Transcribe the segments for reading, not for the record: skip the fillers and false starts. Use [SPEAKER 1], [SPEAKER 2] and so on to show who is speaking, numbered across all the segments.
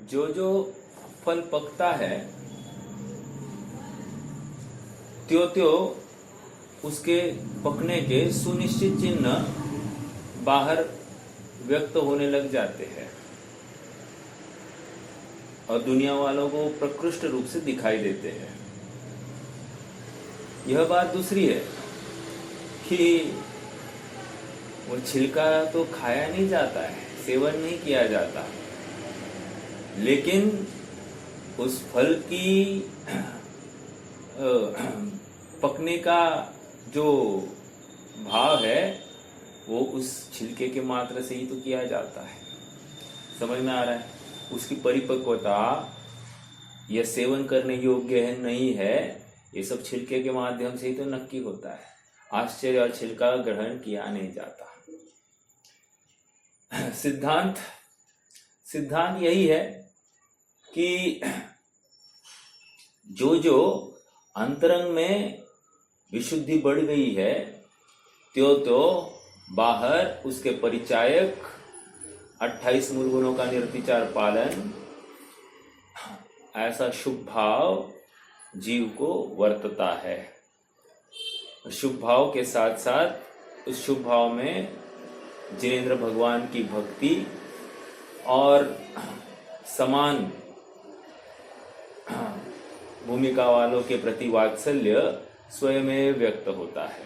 [SPEAKER 1] जो जो फल पकता है त्यों त्यों उसके पकने के सुनिश्चित चिन्ह बाहर व्यक्त होने लग जाते हैं और दुनिया वालों को प्रकृष्ट रूप से दिखाई देते हैं। यह बात दूसरी है कि वो छिलका तो खाया नहीं जाता है, सेवन नहीं किया जाता, लेकिन उस फल की पकने का जो भाव है वो उस छिलके के मात्र से ही तो किया जाता है। समझ में आ रहा है? उसकी परिपक्वता यह सेवन करने योग्य है नहीं है, ये सब छिलके के माध्यम से ही तो नक्की होता है। आश्चर्य और छिलका ग्रहण किया नहीं जाता। सिद्धांत यही है कि जो जो अंतरंग में विशुद्धि बढ़ गई है त्यों त्यों बाहर उसके परिचायक 28 मूल गुणों का निर्विचार पालन, ऐसा शुभ भाव जीव को वर्तता है। शुभ भाव के साथ साथ उस शुभ भाव में जिनेंद्र भगवान की भक्ति और समान भूमिका वालों के प्रति वात्सल्य स्वयं व्यक्त होता है।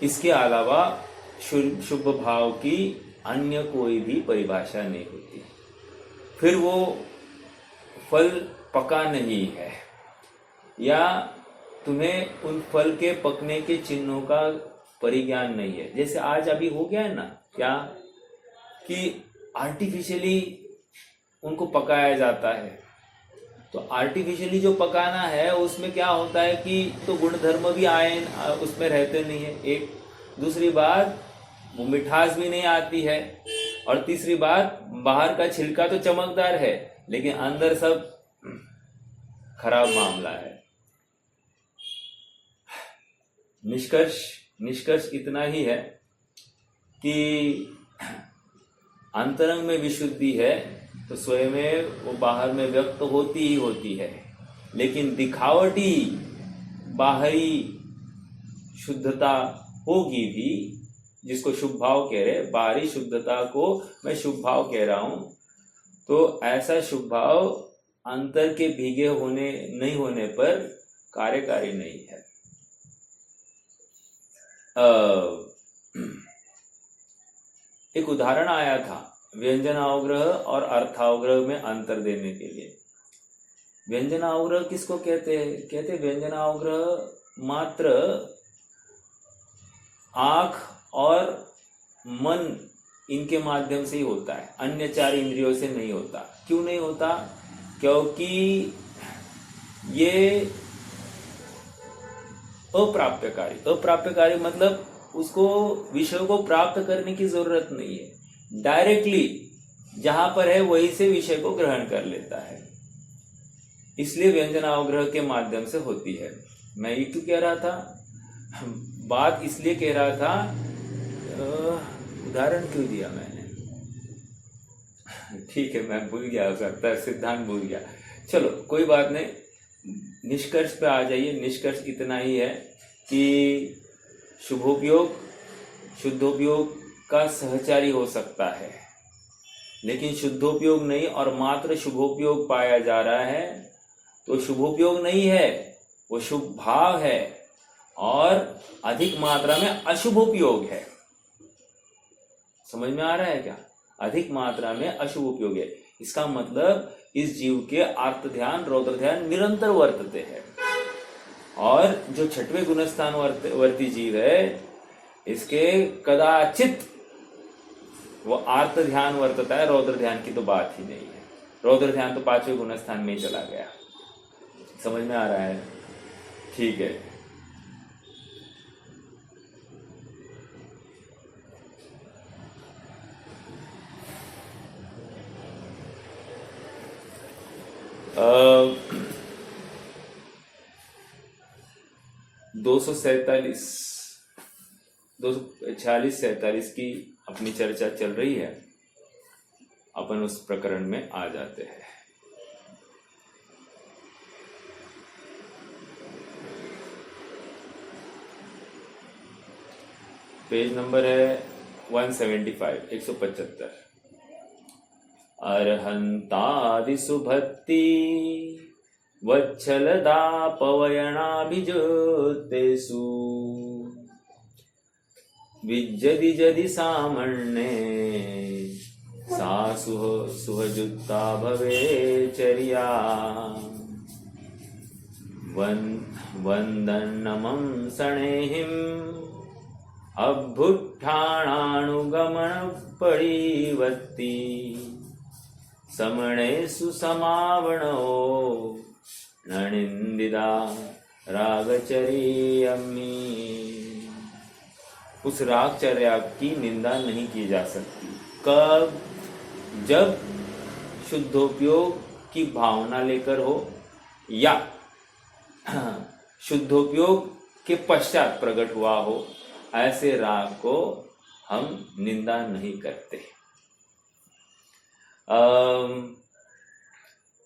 [SPEAKER 1] इसके अलावा शुभ भाव की अन्य कोई भी परिभाषा नहीं होती। फिर वो फल पका नहीं है या तुम्हें उन फल के पकने के चिन्हों का परिज्ञान नहीं है। जैसे आज अभी हो गया है ना, क्या कि आर्टिफिशियली उनको पकाया जाता है। तो आर्टिफिशियली जो पकाना है उसमें क्या होता है कि तो गुणधर्म भी आयन उसमें रहते नहीं है। एक दूसरी बात वो मिठास भी नहीं आती है, और तीसरी बात बाहर का छिलका तो चमकदार है लेकिन अंदर सब खराब मामला है। निष्कर्ष इतना ही है कि अंतरंग में विशुद्धि है तो स्वयं में वो बाहर में व्यक्त होती ही होती है, लेकिन दिखावटी बाहरी शुद्धता होगी भी, जिसको शुभ भाव कह रहे, बाहरी शुद्धता को मैं शुभ भाव कह रहा हूं। तो ऐसा शुभ भाव अंतर के भीगे होने नहीं होने पर कार्यकारी नहीं है। एक उदाहरण आया था व्यंजनावग्रह और अर्थावग्रह में अंतर देने के लिए। व्यंजनावग्रह किसको कहते हैं? कहते व्यंजनावग्रह मात्र आंख और मन इनके माध्यम से ही होता है, अन्य 4 इंद्रियों से नहीं होता। क्यों नहीं होता? क्योंकि ये अप्राप्यकारी मतलब उसको विषय को प्राप्त करने की जरूरत नहीं है, डायरेक्टली जहां पर है वहीं से विषय को ग्रहण कर लेता है, इसलिए व्यंजनावग्रह के माध्यम से होती है। मैं ये क्यों कह रहा था? बात इसलिए कह रहा था, उदाहरण क्यों दिया मैंने? ठीक है, मैं भूल गया, हो सकता है सिद्धांत भूल गया। चलो कोई बात नहीं, निष्कर्ष पे आ जाइए। निष्कर्ष इतना ही है कि शुद्धोपयोग का सहचारी हो सकता है, लेकिन शुद्धोपयोग नहीं और मात्र शुभोपयोग पाया जा रहा है तो शुभोपयोग नहीं है, वो शुभ भाव है और अधिक मात्रा में अशुभोपयोग है। समझ में आ रहा है क्या? अधिक मात्रा में अशुभ उपयोग है। इसका मतलब इस जीव के आर्त ध्यान रौद्र ध्यान निरंतर वर्तते हैं, और जो 6वें गुणस्थान वर्ती जीव है इसके कदाचित वो आर्त ध्यान वर्तता है, रौद्र ध्यान की तो बात ही नहीं है। रौद्र ध्यान तो 5वें गुणस्थान में ही चला गया। समझ में आ रहा है? ठीक है। दो सौ 246 47 की अपनी चर्चा चल रही है। अपन उस प्रकरण में आ जाते हैं। पेज नंबर है 175, 175। अर्हन्तादिषु भक्ति वच्छलदापवयणाभिज्योतिषु विज्जति जदि सामण्ये सा सुहजुक्ता भवेचर्या वन्दन्नमं सणेहिम् अभ्युत्थानानुगमनपरिवर्ती समणेषु समावणो न निन्दिता रागचर्यमी। उस रागचर्या की निंदा नहीं की जा सकती। कब? जब शुद्धोपयोग की भावना लेकर हो या शुद्धोपयोग के पश्चात प्रकट हुआ हो, ऐसे राग को हम निंदा नहीं करते।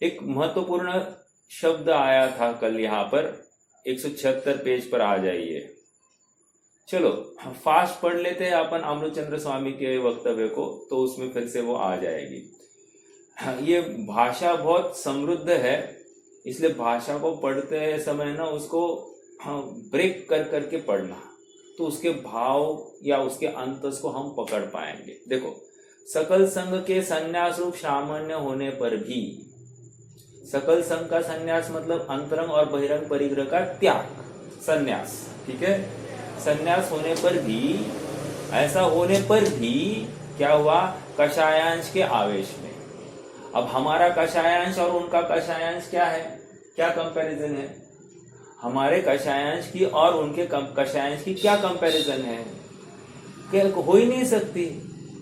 [SPEAKER 1] एक महत्वपूर्ण शब्द आया था कल यहाँ पर, 176 पेज पर आ जाइए। चलो फास्ट पढ़ लेते हैं अपन अमृतचंद्र स्वामी के वक्तव्य को, तो उसमें फिर से वो आ जाएगी। ये भाषा बहुत समृद्ध है, इसलिए भाषा को पढ़ते समय ना उसको ब्रेक कर करके पढ़ना, तो उसके भाव या उसके अंत को हम पकड़ पाएंगे। देखो, सकल संग के संन्यास रूप सामान्य होने पर भी, सकल संग का संन्यास मतलब अंतरंग और बहिरंग परिग्रह का त्याग, संन्यास, ठीक है। संन्यास होने पर भी, ऐसा होने पर भी क्या हुआ? कषायांश के आवेश में। अब हमारा कषायांश और उनका कषायांश क्या है? क्या कंपैरिजन है? हमारे कषायांश की और उनके कषायांश की क्या कंपैरिजन है? क्या हो ही नहीं सकती।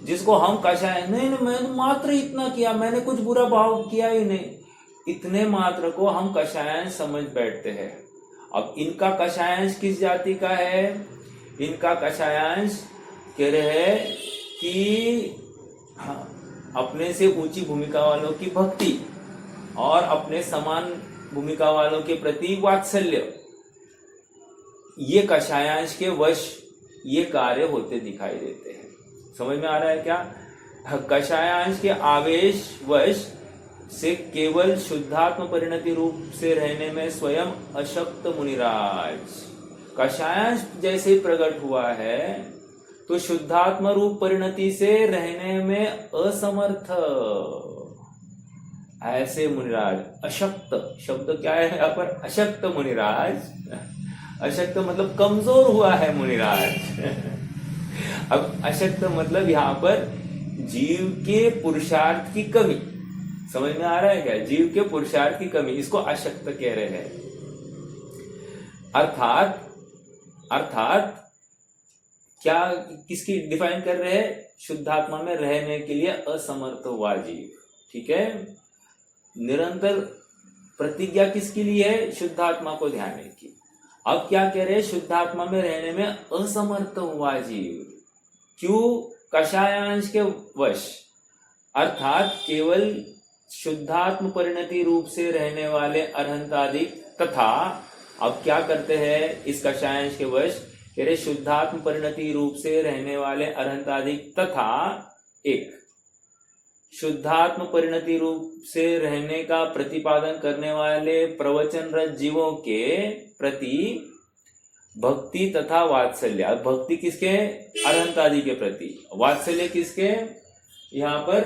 [SPEAKER 1] जिसको हम कषायांश, नहीं मैंने मात्र इतना किया, मैंने कुछ बुरा भाव किया ही नहीं, इतने मात्र को हम कषायांश समझ बैठते हैं। अब इनका कषायांश किस जाति का है? इनका कषायांश कह रहे हैं कि अपने से ऊंची भूमिका वालों की भक्ति और अपने समान भूमिका वालों के प्रति वात्सल्य, ये कषायांश के वश ये कार्य होते दिखाई देते हैं। समझ में आ रहा है क्या? कषायांश के आवेश वश से केवल शुद्धात्म परिणति रूप से रहने में स्वयं अशक्त मुनिराज, कषायांश जैसे प्रकट हुआ है तो शुद्धात्म रूप परिणति से रहने में असमर्थ ऐसे मुनिराज। अशक्त शब्द क्या है यहाँ पर? अशक्त मुनिराज। अशक्त मतलब कमजोर हुआ है मुनिराज। अब अशक्त मतलब यहाँ पर जीव के पुरुषार्थ की कमी, समझ में आ रहा है क्या? जीव के पुरुषार्थ की कमी, इसको अशक्त कह रहे हैं। अर्थात क्या, किसकी डिफाइन कर रहे हैं? शुद्धात्मा में रहने के लिए असमर्थ हुआ जीव, ठीक है। निरंतर प्रतिज्ञा किसके लिए है? शुद्धात्मा को ध्यान की। अब क्या कह रहे हैं? शुद्धात्मा में रहने में असमर्थ हुआ जीव। क्यों? कषायांश के वश, अर्थात केवल शुद्धात्म परिणति रूप से रहने वाले अरहंतादिक तथा, अब क्या करते हैं इस कषायांश के वश? कह रहे शुद्धात्म परिणति रूप से रहने वाले अरहंतादिक तथा एक शुद्धात्म परिणति रूप से रहने का प्रतिपादन करने वाले प्रवचनरत जीवों के प्रति भक्ति तथा वात्सल्य। भक्ति किसके? अरहंतादि के प्रति। वात्सल्य किसके? यहाँ पर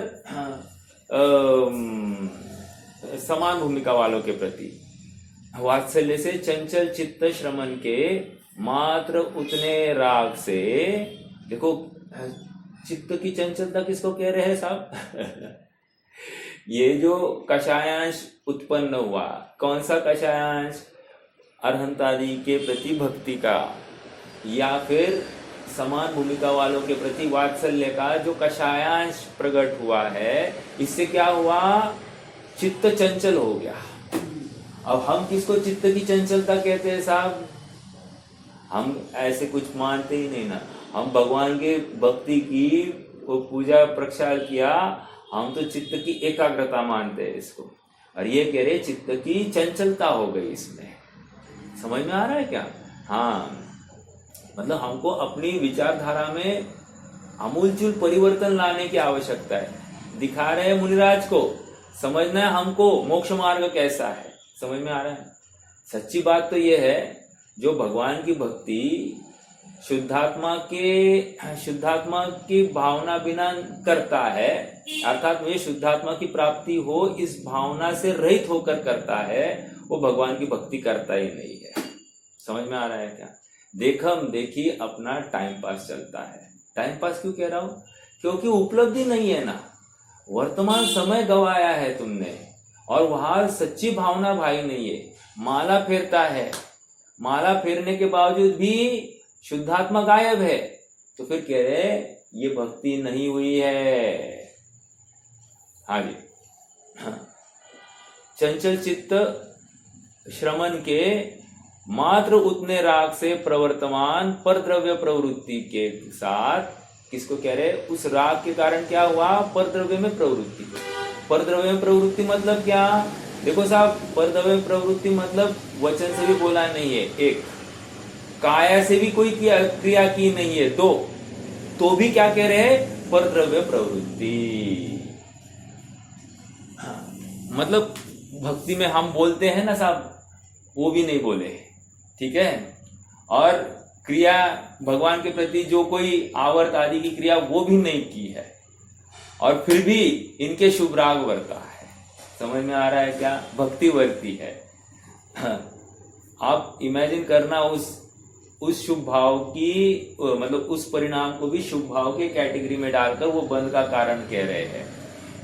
[SPEAKER 1] समान भूमिका वालों के प्रति। वात्सल्य से चंचल चित्त श्रमण के मात्र उतने राग से, देखो चित्त की चंचलता किसको कह रहे हैं साहब? ये जो कषायांश उत्पन्न हुआ, कौन सा कषायांश? अरहंतादि के प्रति भक्ति का, या फिर समान भूमिका वालों के प्रति वात्सल्य का जो कषायांश प्रकट हुआ है, इससे क्या हुआ? चित्त चंचल हो गया। अब हम किसको चित्त की चंचलता कहते हैं साहब? हम ऐसे कुछ मानते ही नहीं ना। हम भगवान के भक्ति की वो पूजा प्रक्षाल किया, हम तो चित्त की एकाग्रता मानते हैं इसको, और ये कह रहे चित्त की चंचलता हो गई इसमें। समझ में आ रहा है क्या? हाँ, मतलब हमको अपनी विचारधारा में आमूलचूल परिवर्तन लाने की आवश्यकता है। दिखा रहे हैं मुनिराज को, समझना है हमको मोक्ष मार्ग कैसा है। समझ में आ रहा है? सच्ची बात तो यह है, जो भगवान की भक्ति शुद्धात्मा की भावना बिना करता है, अर्थात मुझे शुद्धात्मा की प्राप्ति हो इस भावना से रहित होकर करता है, वो भगवान की भक्ति करता ही नहीं है। समझ में आ रहा है क्या? देखम देखी अपना टाइम पास चलता है। टाइम पास क्यों कह रहा हूं? क्योंकि उपलब्धि नहीं है ना, वर्तमान समय गवाया है तुमने, और वहां सच्ची भावना भाई नहीं है। माला फेरता है, माला फेरने के बावजूद भी शुद्धात्मा गायब है, तो फिर कह रहे ये भक्ति नहीं हुई है। आगे, चंचल चित्त श्रमण के मात्र उतने राग से प्रवर्तमान परद्रव्य प्रवृत्ति के साथ, किसको कह रहे? उस राग के कारण क्या हुआ? परद्रव्य में प्रवृत्ति। परद्रव्य में प्रवृत्ति मतलब क्या? देखो साहब, परद्रव्य में प्रवृत्ति मतलब वचन से भी बोला नहीं है, एक काया से भी कोई क्रिया की नहीं है, दो, तो भी क्या कह रहे हैं? परद्रव्य प्रवृत्ति। मतलब भक्ति में हम बोलते हैं ना साहब, वो भी नहीं बोले, ठीक है? और क्रिया भगवान के प्रति जो कोई आवर्त आदि की क्रिया वो भी नहीं की है, और फिर भी इनके शुभ राग वर्ता है। समझ में आ रहा है क्या? भक्ति वर्ती है। आप इमेजिन करना, उस शुभ भाव की, मतलब उस परिणाम को भी शुभ भाव के कैटेगरी में डालकर वो बंध का कारण कह रहे हैं।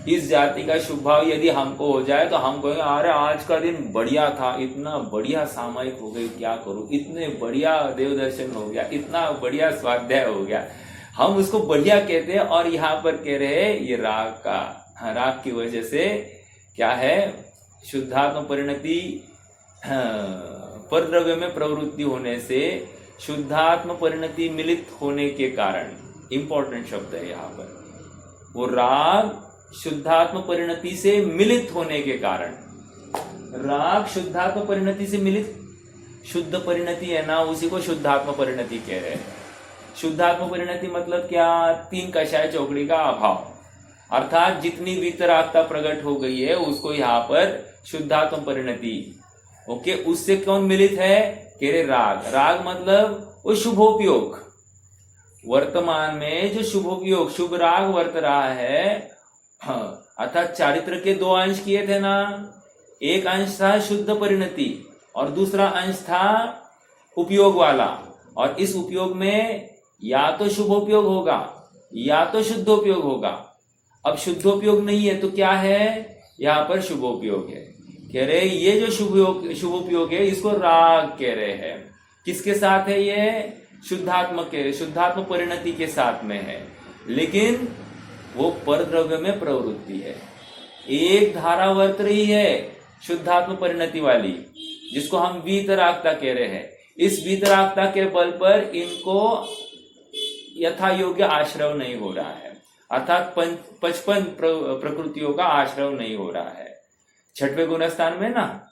[SPEAKER 1] इस जाति का शुभ भाव यदि हमको हो जाए तो हम कहेंगे अरे आज का दिन बढ़िया था, इतना बढ़िया सामायिक हो गई, क्या करूं, इतने बढ़िया देव दर्शन हो गया, इतना बढ़िया स्वाध्याय हो गया, हम उसको बढ़िया कहते हैं। और यहाँ पर कह रहे हैं ये राग का, राग की वजह से क्या है? शुद्धात्म परिणति, परद्रव्य में प्रवृत्ति होने से शुद्धात्म परिणति मिलित होने के कारण, इंपॉर्टेंट शब्द है यहाँ पर, वो राग शुद्धात्म परिणति से मिलित होने के कारण, राग शुद्धात्म परिणति से मिलित, शुद्ध परिणति है ना, उसी को शुद्धात्म परिणति कह रहे हैं। शुद्धात्म परिणति मतलब क्या? तीन कषाय चौकड़ी का अभाव, अर्थात जितनी वितरागता प्रकट हो गई है उसको यहाँ पर शुद्धात्म परिणति। ओके, उससे कौन मिलित है? कह रहे राग। राग मतलब वो शुभोपयोग, वर्तमान में जो शुभोपयोग, शुभ राग वर्त रहा है। अर्थात चारित्र के दो अंश किए थे ना, एक अंश था शुद्ध परिणति और दूसरा अंश था उपयोग वाला, और इस उपयोग में या तो शुभोपयोग होगा या तो शुद्धोपयोग होगा। अब शुद्धोपयोग नहीं है तो क्या है? यहाँ पर शुभोपयोग है। कह रहे ये जो शुभोपयोग है इसको राग कह रहे हैं। किसके साथ है? ये शुद्धात्म परिणति के साथ में है, लेकिन वो परद्रव्य में प्रवृत्ति है। एक धारा वर्त रही है शुद्धात्म परिणति वाली, जिसको हम वीतरागता कह रहे हैं। इस वीतरागता के बल पर इनको यथा योग्य आश्रय नहीं हो रहा है, अर्थात 55 प्रकृतियों का आश्रय नहीं हो रहा है। छठवें गुणस्थान में ना,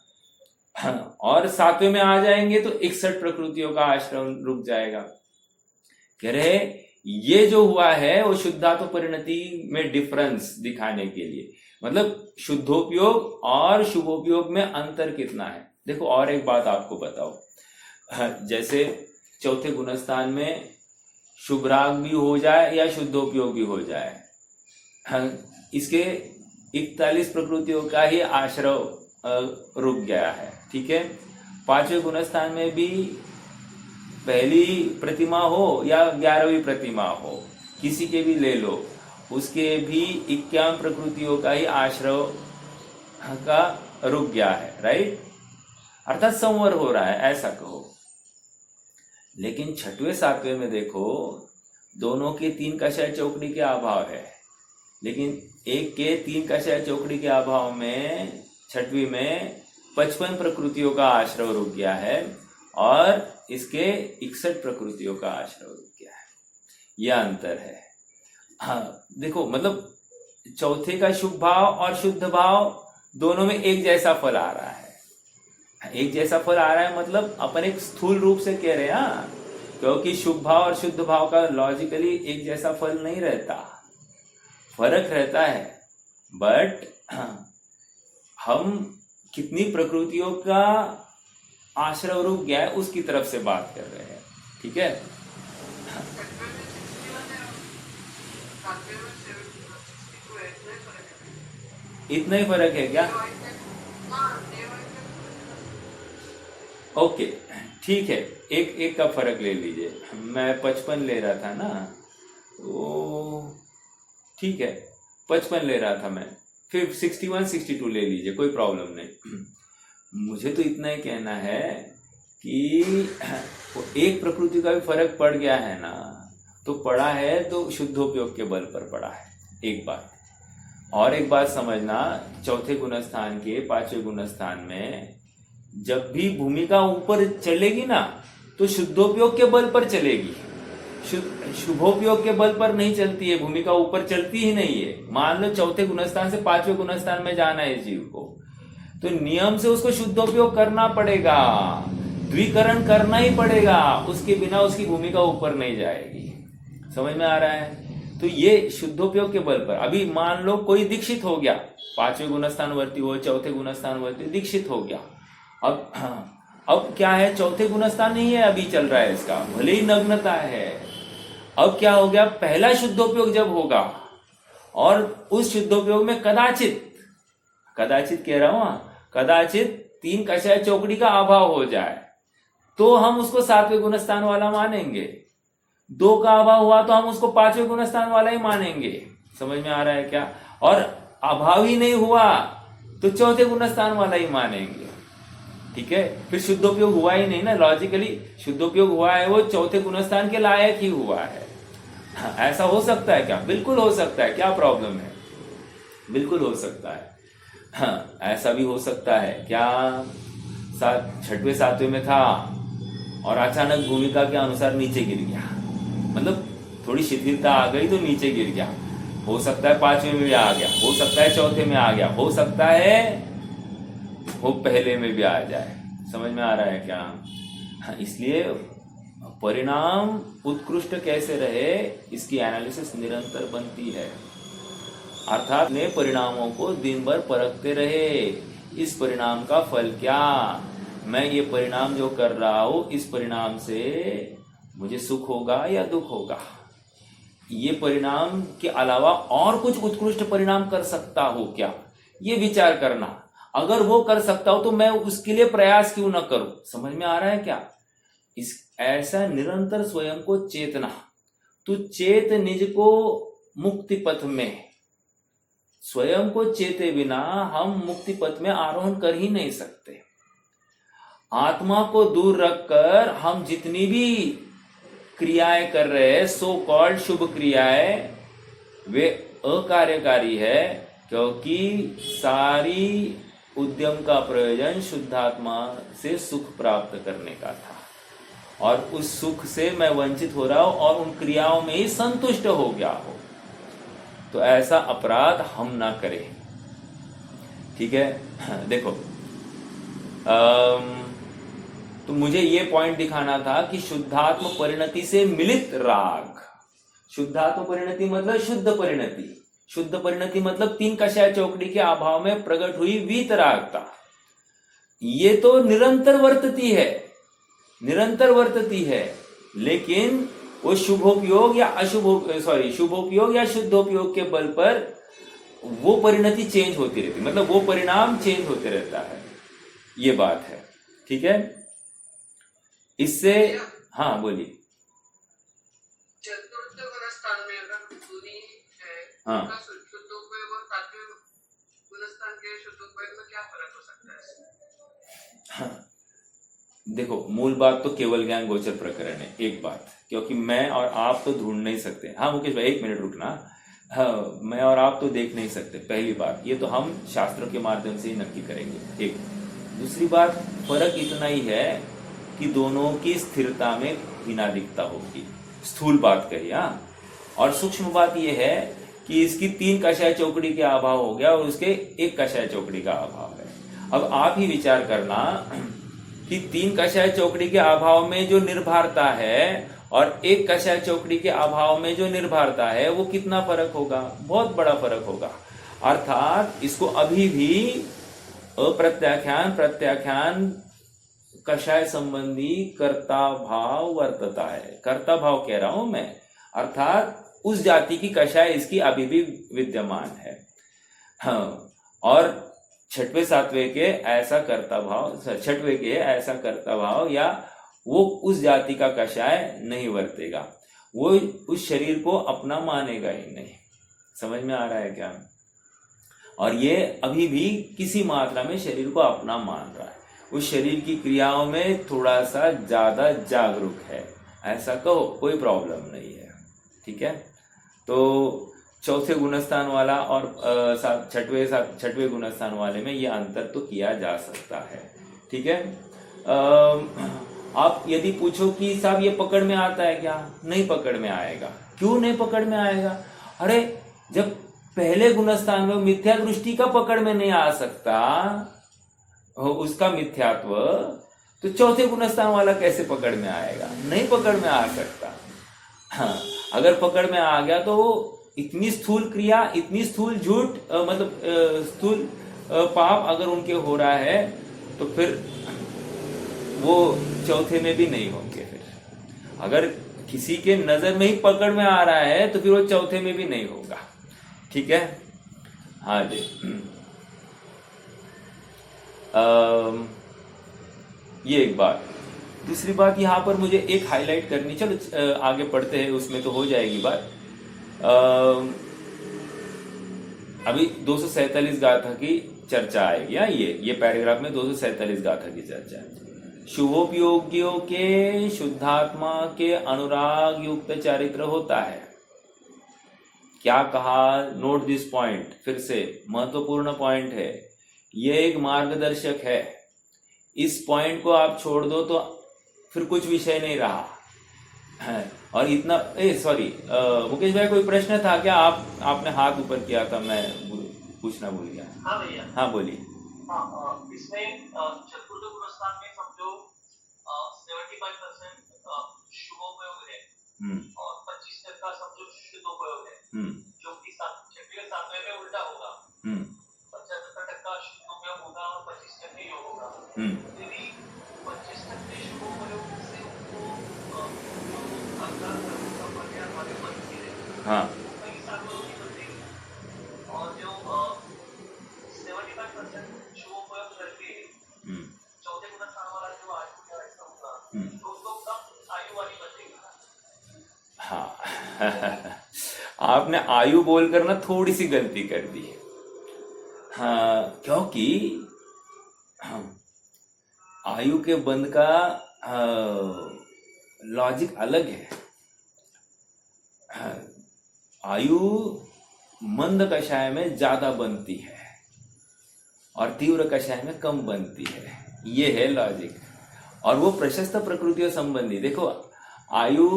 [SPEAKER 1] और सातवें में आ जाएंगे तो 61 प्रकृतियों का आश्रय रुक जाएगा। कह रहे ये जो हुआ है वो शुद्धात्म परिणति में डिफरेंस दिखाने के लिए, मतलब शुद्धोपयोग और शुभोपयोग में अंतर कितना है। देखो और एक बात आपको बताओ, जैसे चौथे गुणस्थान में शुभ राग भी हो जाए या शुद्धोपयोग भी हो जाए, इसके 41 प्रकृतियों का ही आश्रय रुक गया है, ठीक है। पांचवें गुणस्थान में भी पहली प्रतिमा हो या 11वीं प्रतिमा हो, किसी के भी ले लो, उसके भी 51 प्रकृतियों का ही आश्रय का रुक गया है, राइट, अर्थात संवर हो रहा है, ऐसा कहो। लेकिन छठवें सातवें में देखो, दोनों के 3 कषाय चौकड़ी के अभाव है, लेकिन एक के 3 कषाय चौकड़ी के अभाव में छठवीं में 55 प्रकृतियों का आश्रय रुक गया है और इसके 61 प्रकृतियों का आश्रय रुक गया है। यह अंतर है। हाँ देखो, मतलब चौथे का शुभ भाव और शुद्ध भाव दोनों में एक जैसा फल आ रहा है। एक जैसा फल आ रहा है मतलब अपन एक स्थूल रूप से कह रहे हैं, हाँ, क्योंकि शुभ भाव और शुद्ध भाव का लॉजिकली एक जैसा फल नहीं रहता, फर्क रहता है। बट हम कितनी प्रकृतियों का आश्रय रूप गया है उसकी तरफ से बात कर रहे हैं, ठीक है। इतना ही फर्क है क्या? ओके, ठीक है, एक का फर्क ले लीजिए। मैं 55 ले रहा था ना, तो ठीक है 55 ले रहा था मैं, फिर 61 62 ले लीजिए, कोई प्रॉब्लम नहीं। मुझे तो इतना ही कहना है कि एक प्रकृति का भी फर्क पड़ गया है ना, तो पड़ा है तो शुद्धोपयोग के बल पर पड़ा है, एक बात। और एक बात समझना, चौथे गुणस्थान के पांचवें गुणस्थान में जब भी भूमिका ऊपर चलेगी ना तो शुद्धोपयोग के बल पर चलेगी, शुभोपयोग के बल पर नहीं चलती है। भूमिका ऊपर चलती ही नहीं है। मान लो चौथे गुणस्थान से पांचवें गुणस्थान में जाना है जीव को, तो नियम से उसको शुद्धोपयोग करना पड़ेगा, द्विकरण करना ही पड़ेगा, उसके बिना उसकी भूमिका ऊपर नहीं जाएगी। समझ में आ रहा है? तो ये शुद्धोपयोग के बल पर। अभी मान लो कोई दीक्षित हो गया, पांचवें गुणस्थान वर्ती हो, चौथे गुणस्थान वर्ती दीक्षित हो गया, अब क्या है, चौथे गुणस्थान नहीं है अभी चल रहा है इसका, भले ही नग्नता है। अब क्या हो गया, पहला शुद्धोपयोग जब होगा और उस शुद्धोपयोग में कदाचित कह रहा हूं, कदाचित 3 कषाय चौकड़ी का अभाव हो जाए तो हम उसको 7वें गुणस्थान वाला मानेंगे। 2 का अभाव हुआ तो हम उसको 5वें गुणस्थान वाला ही मानेंगे। समझ में आ रहा है क्या? और अभाव ही नहीं हुआ तो चौथे गुणस्थान वाला ही मानेंगे, ठीक है। फिर शुद्धोपयोग हुआ ही नहीं ना, लॉजिकली शुद्धोपयोग हुआ है वो चौथे गुणस्थान के लायक ही हुआ है। ऐसा हो सकता है क्या? बिल्कुल हो सकता है, क्या प्रॉब्लम है? बिल्कुल हो सकता है। हाँ, ऐसा भी हो सकता है क्या, 6वें 7वें में था और अचानक भूमिका के अनुसार नीचे गिर गया, मतलब थोड़ी शिथिलता आ गई तो नीचे गिर गया। हो सकता है 5वें में भी आ गया, हो सकता है चौथे में आ गया, हो सकता है वो पहले में भी आ जाए। समझ में आ रहा है क्या? हाँ, इसलिए परिणाम उत्कृष्ट कैसे रहे इसकी एनालिसिस निरंतर बनती है। अर्थात ने परिणामों को दिन भर परखते रहे, इस परिणाम का फल क्या, मैं ये परिणाम जो कर रहा हूं इस परिणाम से मुझे सुख होगा या दुख होगा, ये परिणाम के अलावा और कुछ उत्कृष्ट परिणाम कर सकता हो क्या, ये विचार करना। अगर वो कर सकता हो तो मैं उसके लिए प्रयास क्यों ना करूं। समझ में आ रहा है क्या? इस ऐसा निरंतर स्वयं को चेतना, तू चेत निज को मुक्ति पथ में। स्वयं को चेते बिना हम मुक्ति पथ में आरोहण कर ही नहीं सकते। आत्मा को दूर रखकर हम जितनी भी क्रियाएं कर रहे हैं, सो कॉल्ड शुभ क्रियाएं, वे अकार्यकारी है, क्योंकि सारी उद्यम का प्रयोजन शुद्धात्मा से सुख प्राप्त करने का था और उस सुख से मैं वंचित हो रहा हूं और उन क्रियाओं में ही संतुष्ट हो गया हो। तो ऐसा अपराध हम ना करें, ठीक है। देखो, तो मुझे ये पॉइंट दिखाना था कि शुद्धात्म परिणति से मिलित राग, शुद्धात्म परिणति मतलब शुद्ध परिणति, शुद्ध परिणति मतलब 3 कषाय चौकड़ी के अभाव में प्रकट हुई वीतरागता। ये तो निरंतर वर्तती है, निरंतर वर्तती है, लेकिन वो शुभोपयोग या शुभोपयोग या शुद्धोपयोग के बल पर वो परिणति चेंज होती रहती, मतलब वो परिणाम चेंज होते रहता है। ये बात है, ठीक है। इससे हाँ बोलिए।
[SPEAKER 2] चतुर्थ गुणस्थान में अगर दूरी है,
[SPEAKER 1] हाँ,
[SPEAKER 2] शुद्धोपयोग और 7वें गुणस्थान के शुद्धोपयोग में क्या फर्क हो सकता है?
[SPEAKER 1] हाँ, देखो, मूल बात तो केवल ज्ञान गोचर प्रकरण है, एक बात, क्योंकि मैं और आप तो ढूंढ नहीं सकते। हाँ मुकेश भाई, 1 मिनट रुकना। हाँ, मैं और आप तो देख नहीं सकते, पहली बात, ये तो हम शास्त्रों के माध्यम से ही नक्की करेंगे। एक दूसरी बात, फर्क इतना ही है कि दोनों की स्थिरता में भिन्नता होगी, स्थूल बात कही। हाँ, और सूक्ष्म बात यह है कि इसकी 3 कषाय चौकड़ी के अभाव हो गया और उसके 1 कषाय चौकड़ी का अभाव है। अब आप ही विचार करना कि 3 कषाय चौकड़ी के अभाव में जो निर्भरता है और 1 कषाय चौकड़ी के अभाव में जो निर्भरता है वो कितना फर्क होगा, बहुत बड़ा फर्क होगा। अर्थात इसको अभी भी अप्रत्याख्यान प्रत्याख्यान कषाय संबंधी कर्ता भाव वर्तता है। कर्ता भाव कह रहा हूं मैं, अर्थात उस जाति की कषाय इसकी अभी भी विद्यमान है। हाँ, और छठवें सातवें के ऐसा कर्ता भाव, छठवें के ऐसा कर्ता भाव या वो उस जाति का कषाय नहीं वर्तेगा, वो उस शरीर को अपना मानेगा ही नहीं। समझ में आ रहा है क्या? और ये अभी भी किसी मात्रा में शरीर को अपना मान रहा है, उस शरीर की क्रियाओं में थोड़ा सा ज्यादा जागरूक है, ऐसा कहो, कोई प्रॉब्लम नहीं है। ठीक है, तो चौथे गुणस्थान वाला और छठवें गुणस्थान वाले में यह अंतर तो किया जा सकता है। ठीक है, आप यदि पूछो कि साहब ये पकड़ में आता है क्या, नहीं पकड़ में आएगा। क्यों नहीं पकड़ में आएगा? अरे जब पहले गुणस्थान में मिथ्या दृष्टि का पकड़ में नहीं आ सकता उसका मिथ्यात्व, तो चौथे गुणस्थान वाला कैसे पकड़ में आएगा? नहीं पकड़ में आ सकता। हाँ, अगर पकड़ में आ गया तो इतनी स्थूल क्रिया, इतनी स्थूल झूठ, मतलब स्थूल पाप अगर उनके हो रहा है तो फिर वो चौथे में भी नहीं होंगे। फिर अगर किसी के नजर में ही पकड़ में आ रहा है तो फिर वो चौथे में भी नहीं होगा। ठीक है, हाँ जी। ये एक बात। दूसरी बात यहां पर मुझे एक हाईलाइट करनी, चलो आगे पढ़ते हैं, उसमें तो हो जाएगी बात। अभी 247 गाथा की चर्चा आएगी। ये पैराग्राफ में 247 गाथा की चर्चा है। शुभोपयोगियों के शुद्धात्मा के अनुराग युक्त चरित्र होता है। क्या कहा? नोट दिस पॉइंट, फिर से महत्वपूर्ण पॉइंट है, ये एक मार्गदर्शक है। इस पॉइंट को आप छोड़ दो तो फिर कुछ विषय नहीं रहा। और इतना सॉरी मुकेश भाई, कोई प्रश्न था क्या? आपने हाथ ऊपर किया था, मैं पूछना भूल गया।
[SPEAKER 2] हाँ भैया,
[SPEAKER 1] हाँ बोलिए।
[SPEAKER 2] हाँ, इसमें चतुर्थ गुणस्थान में समझो 75% शुभोपयोग है और 25% समझो शुद्धोपयोग है, जो कि छठवें सातवें में उल्टा होगा। 75% शुद्धोपयोग होगा और 25% योग होगा। यदि 25% शुभोपयोग से उनको
[SPEAKER 1] हाँ,
[SPEAKER 2] कई सालों की बनेगी, और जो 75% शुभोपयोग करके चौथे गुणस्थान वाला जो आयु ऐसा होगा तो उसको कम आयु वाली बनेगी।
[SPEAKER 1] हाँ आपने आयु बोलकर ना थोड़ी सी गलती कर दी। हाँ, क्योंकि आयु के बंध का लॉजिक अलग है। आयु मंद कषाय में ज्यादा बनती है और तीव्र कषाय में कम बनती है, ये है लॉजिक। और वो प्रशस्त प्रकृतियों संबंधी, देखो आयु,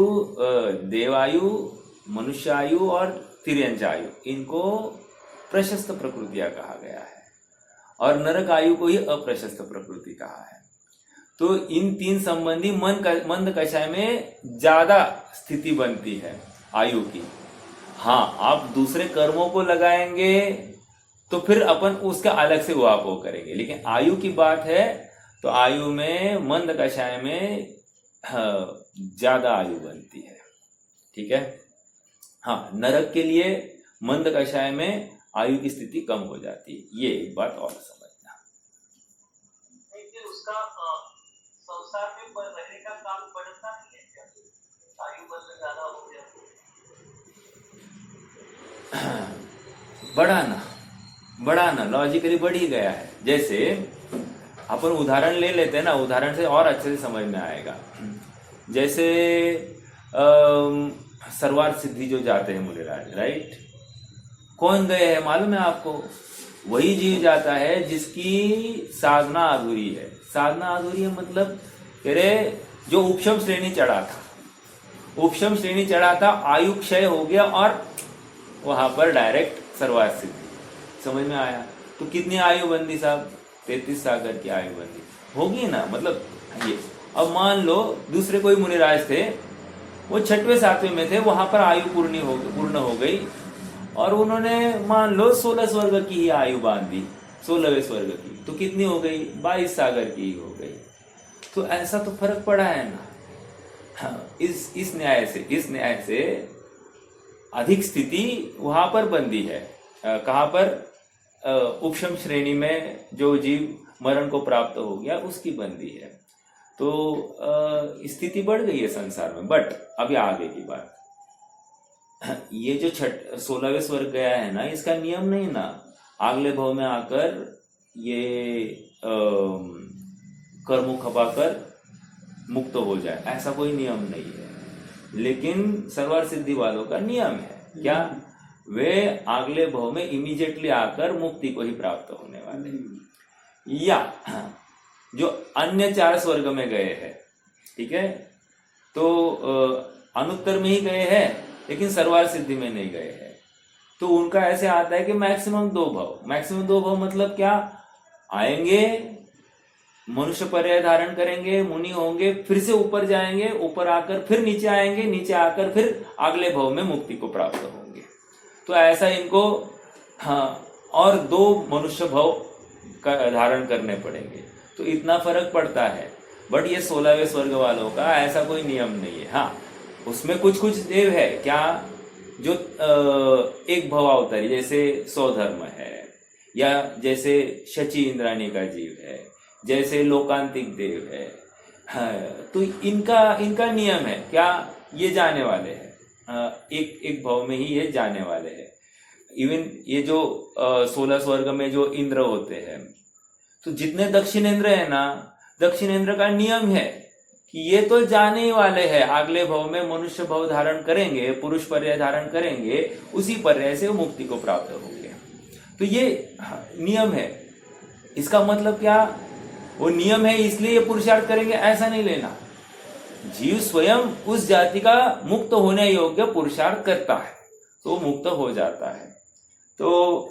[SPEAKER 1] देवायु, मनुष्य आयु और तिर्यंच आयु, इनको प्रशस्त प्रकृतियां कहा गया है और नरक आयु को ही अप्रशस्त प्रकृति कहा है। तो इन तीन संबंधी मंद कषाय में ज्यादा स्थिति बनती है आयु की। हाँ, आप दूसरे कर्मों को लगाएंगे तो फिर अपन उसका अलग से उपाभोग करेंगे, लेकिन आयु की बात है तो आयु में मंद कषाय में ज्यादा आयु बनती है। ठीक है, हाँ, नरक के लिए मंद कषाय में आयु की स्थिति कम हो जाती है, ये एक बात और समझना।
[SPEAKER 2] उसका संसार में रहने का काम बढ़ता नहीं है क्या? आयु बल ज्यादा हो गया
[SPEAKER 1] बढ़ाना लॉजिकली बढ़ ही गया है। जैसे अपन उदाहरण ले लेते हैं ना, उदाहरण से और अच्छे से समझ में आएगा। जैसे सर्वार्थ सिद्धि जो जाते हैं मुनिराज, राइट, कौन गए हैं मालूम है आपको? वही जीव जाता है जिसकी साधना अधूरी है। साधना अधूरी है मतलब जो उपशम श्रेणी चढ़ा था, उपशम श्रेणी चढ़ा था, आयु क्षय हो गया और वहां पर डायरेक्ट सर्वार्थ सिद्धि। समझ में आया? तो कितनी आयु बंदी साहब? 33 सागर की आयु बंदी होगी ना। मतलब ये अब मान लो दूसरे कोई मुनिराज थे, वो 6वें 7वें में थे, वहां पर आयु पूर्ण हो गई और उन्होंने मान लो 16 स्वर्ग की ही आयु बांध दी, 16वें स्वर्ग की, तो कितनी हो गई? 22 सागर की ही हो गई। तो ऐसा तो फर्क पड़ा है ना। हाँ, इस न्याय से अधिक स्थिति वहां पर बंदी है। कहां पर? उपशम श्रेणी में जो जीव मरण को प्राप्त हो गया उसकी बंदी है। तो स्थिति बढ़ गई है संसार में। बट अभी आगे की बात, ये जो 16वें स्वर्ग गया है ना, इसका नियम नहीं ना अगले भव में आकर ये कर्मों खपाकर मुक्त हो जाए, ऐसा कोई नियम नहीं है। लेकिन सर्वार्थ सिद्धि वालों का नियम है क्या? वे अगले भव में इमीडिएटली आकर मुक्ति को ही प्राप्त होने वाले, या जो अन्य 4 स्वर्ग में गए हैं, ठीक है, तो अनुत्तर में ही गए हैं लेकिन सर्वार्थ सिद्धि में नहीं गए हैं, तो उनका ऐसे आता है कि मैक्सिमम 2 भव मतलब क्या? आएंगे, मनुष्य पर्याय धारण करेंगे, मुनि होंगे, फिर से ऊपर जाएंगे, ऊपर आकर फिर नीचे आएंगे, नीचे आकर फिर अगले भव में मुक्ति को प्राप्त होंगे। तो ऐसा इनको और 2 मनुष्य भव का धारण करने पड़ेंगे। तो इतना फर्क पड़ता है। बट ये 16वें स्वर्ग वालों का ऐसा कोई नियम नहीं है। हाँ, उसमें कुछ देव है क्या जो एक भवावतारी, जैसे सौधर्म है, या जैसे शची इंद्राणी का जीव है, जैसे लोकांतिक देव है। हाँ, तो इनका नियम है क्या? ये जाने वाले हैं, एक भव में ही ये जाने वाले हैं। इवन ये जो 16 स्वर्ग में जो इंद्र होते हैं, तो जितने दक्षिणेंद्र है ना, दक्षिणेंद्र का नियम है कि ये तो जाने ही वाले हैं, अगले भव में मनुष्य भव धारण करेंगे, पुरुष पर्याय धारण करेंगे, उसी पर्याय से वो मुक्ति को प्राप्त होंगे। तो ये नियम है। इसका मतलब क्या? वो नियम है इसलिए ये पुरुषार्थ करेंगे ऐसा नहीं लेना। जीव स्वयं उस जाति का मुक्त होने योग्य पुरुषार्थ करता है तो मुक्त हो जाता है। तो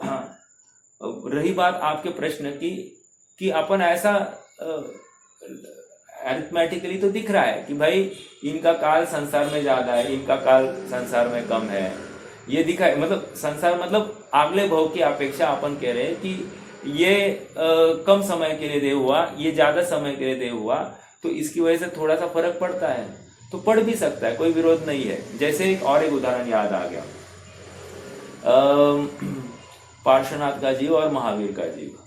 [SPEAKER 1] रही बात आपके प्रश्न की कि अपन ऐसा अरिथमेटिकली तो दिख रहा है कि भाई इनका काल संसार में ज्यादा है, इनका काल संसार में कम है, ये दिखा है। मतलब संसार मतलब अगले भव की अपेक्षा अपन कह रहे हैं कि ये कम समय के लिए देव हुआ, ये ज्यादा समय के लिए देव हुआ, तो इसकी वजह से थोड़ा सा फर्क पड़ता है। तो पड़ भी सकता है, कोई विरोध नहीं है। जैसे एक उदाहरण याद आ गया, पार्श्वनाथ का जीव और महावीर का जीव।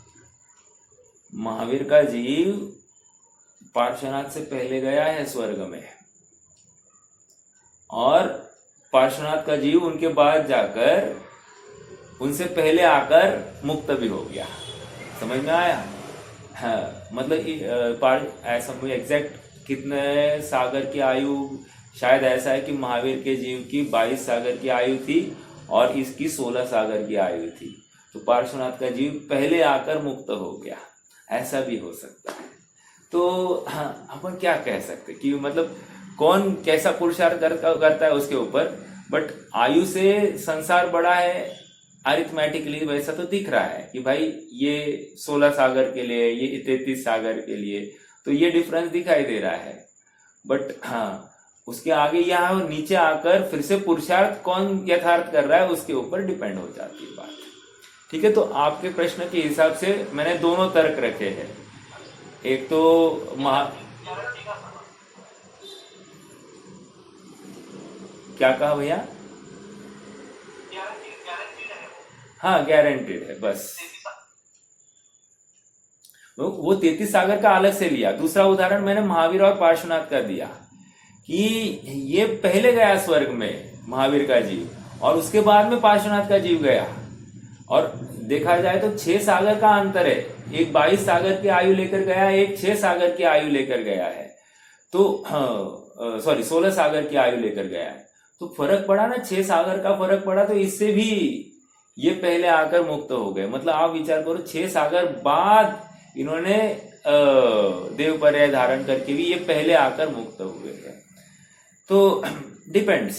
[SPEAKER 1] महावीर का जीव पार्श्वनाथ से पहले गया है स्वर्ग में, और पार्श्वनाथ का जीव उनके बाद जाकर उनसे पहले आकर मुक्त भी हो गया। समझ में आया? हाँ, मतलब ऐसा कोई एग्जैक्ट कितने सागर की आयु, शायद ऐसा है कि महावीर के जीव की 22 सागर की आयु थी और इसकी 16 सागर की आयु थी, तो पार्श्वनाथ का जीव पहले आकर मुक्त हो गया, ऐसा भी हो सकता है। तो हाँ, अपन क्या कह सकते कि मतलब कौन कैसा पुरुषार्थ करता है उसके ऊपर, बट आयु से संसार बड़ा है अरिथमेटिकली वैसा तो दिख रहा है कि भाई ये 16 सागर के लिए, ये 33 सागर के लिए, तो ये डिफरेंस दिखाई दे रहा है। बट हाँ, उसके आगे यहाँ नीचे आकर फिर से पुरुषार्थ कौन यथार्थ कर रहा है उसके ऊपर डिपेंड हो जाती है बात। ठीक है, तो आपके प्रश्न के हिसाब से मैंने दोनों तर्क रखे हैं। एक तो क्या कहा भैया? हाँ, गारंटेड है बस। वो 33 सागर का अलग से लिया। दूसरा उदाहरण मैंने महावीर और पार्श्वनाथ का दिया कि ये पहले गया स्वर्ग में महावीर का जीव, और उसके बाद में पार्श्वनाथ का जीव गया, और देखा जाए तो 6 सागर का अंतर है। एक 22 सागर की आयु लेकर गया, एक 6 सागर की आयु लेकर गया है। तो 16 सागर की आयु लेकर गया है, तो फर्क पड़ा ना, 6 सागर का फर्क पड़ा। तो इससे भी ये पहले आकर मुक्त हो गए। मतलब आप विचार करो, 6 सागर बाद इन्होंने देव पर्याय धारण करके भी ये पहले आकर मुक्त हुए हैं। तो डिपेंड्स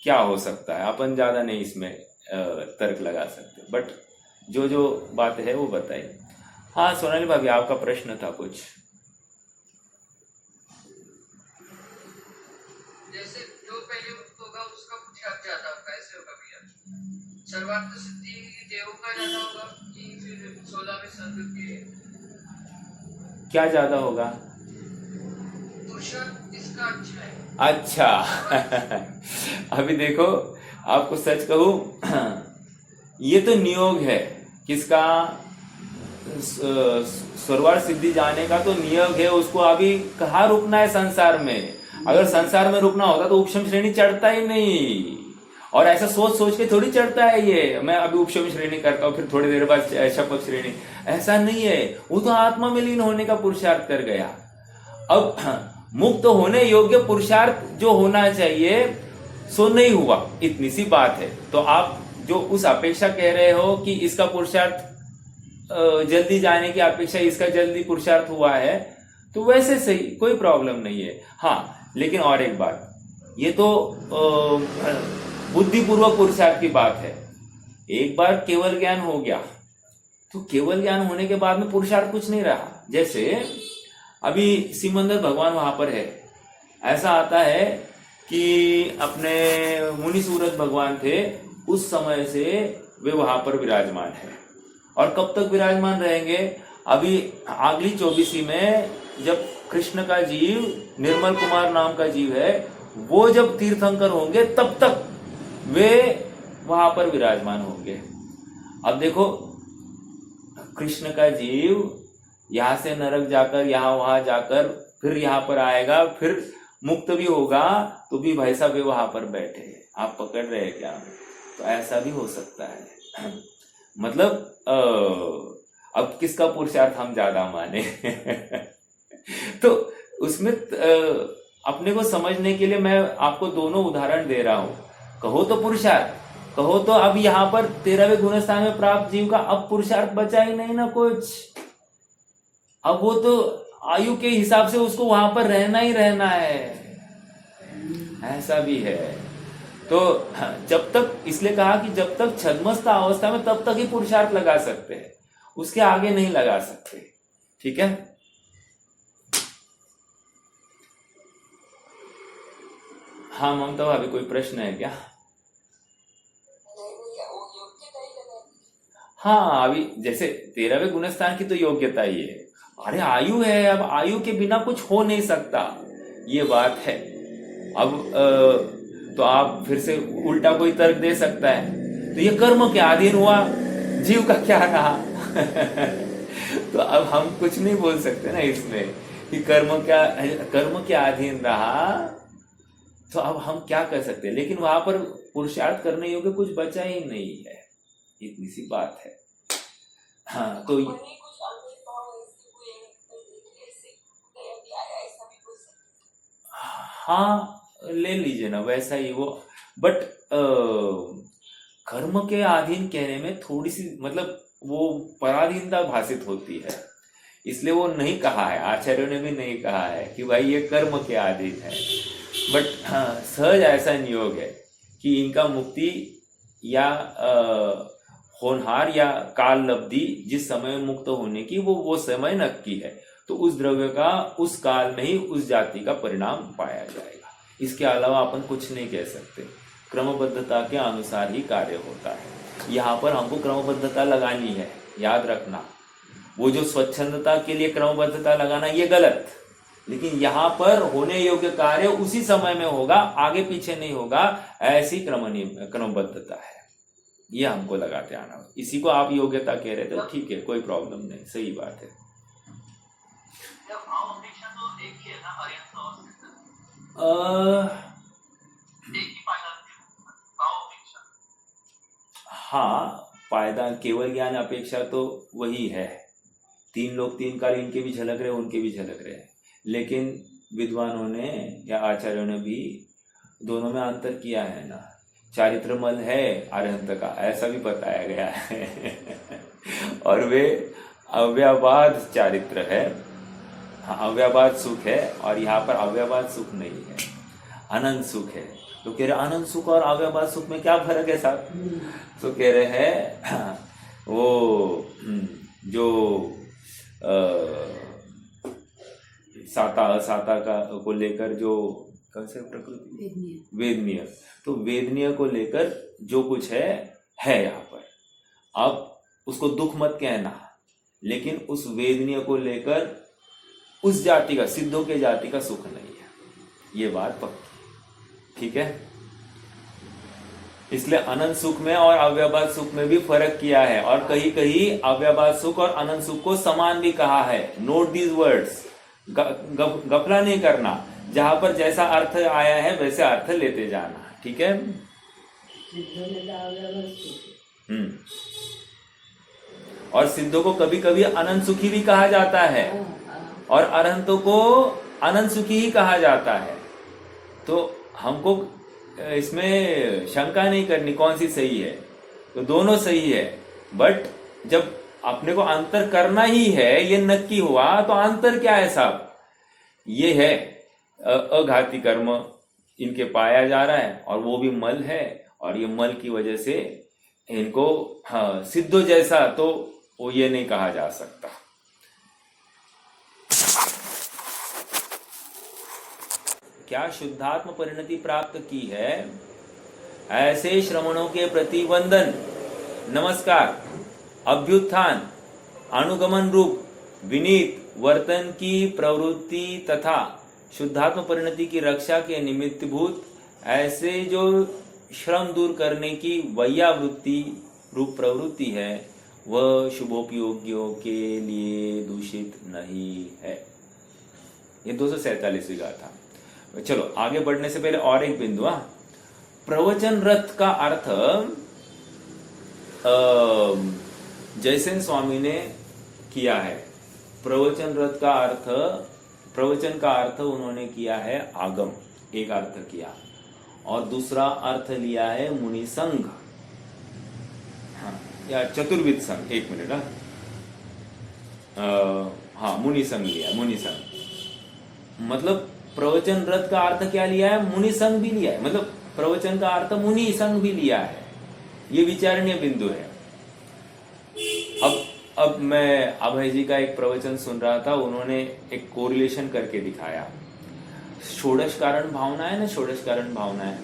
[SPEAKER 1] क्या हो सकता है, अपन ज्यादा नहीं इसमें तर्क लगा सकते हो, बट जो जो बात है वो बताइए। हाँ सोनाली भाभी, आपका प्रश्न था कुछ।
[SPEAKER 3] जैसे जो पहले होगा उसका पुरुषार्थ ज्यादा होगा, ऐसे होगा भैया? सर्वार्थ सिद्धि देवों का ज्यादा होगा कि फिर 16वें सर्ग के?
[SPEAKER 1] क्या ज्यादा होगा?
[SPEAKER 3] पुरुषार्थ इसका अच्छा है।
[SPEAKER 1] अच्छा अभी देखो, आपको सच कहूं ये तो नियोग है किसका? सर्वार्थ सिद्धि जाने का तो नियोग है। उसको अभी कहाँ रुकना है संसार में? अगर संसार में रुकना होता तो उपशम श्रेणी चढ़ता ही नहीं। और ऐसा सोच सोच के थोड़ी चढ़ता है ये, मैं अभी उपशम श्रेणी करता हूँ फिर थोड़ी देर बाद शपथ श्रेणी, ऐसा नहीं है। वो तो आत्मा में लीन होने का पुरुषार्थ कर गया। अब मुक्त होने योग्य पुरुषार्थ जो होना चाहिए सो नहीं हुआ, इतनी सी बात है। तो आप जो उस अपेक्षा कह रहे हो कि इसका पुरुषार्थ जल्दी जाने की अपेक्षा इसका जल्दी पुरुषार्थ हुआ है, तो वैसे सही, कोई प्रॉब्लम नहीं है। हाँ लेकिन और एक बात, ये तो बुद्धिपूर्वक पुरुषार्थ की बात है। एक बार केवल ज्ञान हो गया तो केवल ज्ञान होने के बाद में पुरुषार्थ कुछ नहीं रहा। जैसे अभी सिमंदर भगवान वहां पर है, ऐसा आता है कि अपने मुनि सूरत भगवान थे, उस समय से वे वहां पर विराजमान है। और कब तक विराजमान रहेंगे? अभी अगली 24 में जब कृष्ण का जीव, निर्मल कुमार नाम का जीव है, वो जब तीर्थंकर होंगे तब तक वे वहां पर विराजमान होंगे। अब देखो, कृष्ण का जीव यहां से नरक जाकर यहां वहां जाकर फिर यहां पर आएगा, फिर मुक्त भी होगा तो भी भाई साहब वहां पर बैठे, आप पकड़ रहे हैं क्या? तो ऐसा भी हो सकता है मतलब अब किसका पुरुषार्थ हम ज्यादा माने तो उसमें अपने को समझने के लिए मैं आपको दोनों उदाहरण दे रहा हूं। कहो तो पुरुषार्थ, कहो तो अब यहाँ पर 13वें गुणस्थान में प्राप्त जीव का अब पुरुषार्थ बचा ही नहीं ना कुछ। अब वो तो आयु के हिसाब से उसको वहां पर रहना ही रहना है, ऐसा भी है। तो जब तक, इसलिए कहा कि जब तक छद्मस्थ अवस्था में तब तक ही पुरुषार्थ लगा सकते हैं, उसके आगे नहीं लगा सकते। ठीक है? हाँ ममता भाभी, कोई प्रश्न है क्या? हाँ अभी जैसे 13वें गुणस्थान की तो योग्यता ही है। अरे आयु है, अब आयु के बिना कुछ हो नहीं सकता, ये बात है। अब तो आप फिर से उल्टा कोई तर्क दे सकता है, तो ये कर्म के अधीन हुआ, जीव का क्या रहा तो अब हम कुछ नहीं बोल सकते ना इसमें कि कर्म के अधीन रहा, तो अब हम क्या कर सकते हैं? लेकिन वहां पर पुरुषार्थ करने योग्य कुछ बचा ही नहीं है, इतनी सी बात है। हाँ तो हाँ ले लीजिए ना वैसा ही वो, बट कर्म के अधीन कहने में थोड़ी सी मतलब वो पराधीनता भाषित होती है, इसलिए वो नहीं कहा है, आचार्यों ने भी नहीं कहा है कि भाई ये कर्म के अधीन है। बट हाँ सहज ऐसा नियोग है कि इनका मुक्ति या होनहार या काल लब्धि जिस समय मुक्त होने की वो समय नक्की है, तो उस द्रव्य का उस काल में ही उस जाति का परिणाम पाया जाएगा। इसके अलावा अपन कुछ नहीं कह सकते, क्रमबद्धता के अनुसार ही कार्य होता है। यहाँ पर हमको क्रमबद्धता लगानी है, याद रखना। वो जो स्वच्छंदता के लिए क्रमबद्धता लगाना ये गलत, लेकिन यहाँ पर होने योग्य कार्य उसी समय में होगा, आगे पीछे नहीं होगा, ऐसी क्रमबद्धता है, ये हमको लगाते आना। इसी को आप योग्यता कह रहे थे, ठीक है, कोई प्रॉब्लम नहीं, सही बात है। हाँ पायदान केवल ज्ञान अपेक्षा तो वही है, 3 लोग 3 काल, इनके भी झलक रहे उनके भी झलक रहे, लेकिन विद्वानों ने या आचार्यों ने भी दोनों में अंतर किया है ना। चारित्रमल है अरहंत का, ऐसा भी बताया गया है और वे अव्यवाद चारित्र है, अव्यवाद सुख है, और यहाँ पर अव्यवाद सुख नहीं है, अनंत सुख है। तो कह रहे आनंद सुख और अव्यवहार सुख में क्या फर्क है साहब? तो कह रहे हैं वो जो साता असाता का को लेकर जो कौन से प्रकृति वेदनीय, तो वेदनीय को लेकर जो कुछ है यहाँ पर। अब उसको दुख मत कहना, लेकिन उस वेदनीय को लेकर उस जाति का, सिद्धों के जाति का सुख नहीं है, ये बात पक्की। ठीक है, इसलिए अनंत सुख में और अव्यवहार सुख में भी फर्क किया है, और कहीं कहीं अव्यवहार सुख और अनंत सुख को समान भी कहा है। नोट दीज वर्ड्स, गफला नहीं करना, जहां पर जैसा अर्थ आया है वैसे अर्थ लेते जाना। ठीक है, और सिद्धों को कभी कभी अनंत सुखी भी कहा जाता है, और अरहंतों को अनंत सुखी ही कहा जाता है। तो हमको इसमें शंका नहीं करनी कौन सी सही है, तो दोनों सही है। बट जब अपने को अंतर करना ही है, ये नक्की हुआ, तो अंतर क्या है साहब? ये है अघाती कर्म इनके पाया जा रहा है, और वो भी मल है, और ये मल की वजह से इनको सिद्धों जैसा तो वो ये नहीं कहा जा सकता। क्या शुद्धात्म परिणति प्राप्त की है, ऐसे श्रमणों के प्रति वंदन, नमस्कार, अभ्युत्थान, अनुगमन रूप विनीत वर्तन की प्रवृत्ति तथा शुद्धात्म परिणति की रक्षा के निमित्तभूत ऐसे जो श्रम दूर करने की वैयावृत्ति रूप प्रवृत्ति है, वह शुभोपयोगियों के लिए दूषित नहीं है। ये 247वीं गाथा। चलो आगे बढ़ने से पहले और एक बिंदु, प्रवचन रथ का अर्थ जयसेन स्वामी ने किया है। प्रवचन रथ का अर्थ, प्रवचन का अर्थ उन्होंने किया है आगम, एक अर्थ किया, और दूसरा अर्थ लिया है मुनि संघ, या चतुर्विद संघ। एक मिनट, हाँ मुनि संघ लिया, मुनि संघ। मतलब प्रवचन रथ का अर्थ क्या लिया है? मुनि संघ भी लिया है, मतलब प्रवचन का अर्थ मुनि संघ भी लिया है। ये विचारणीय बिंदु है। अब मैं अभय जी का एक प्रवचन सुन रहा था, उन्होंने एक कोरिलेशन करके दिखाया। षोडश कारण भावना है ना, षोडश कारण भावनाएं,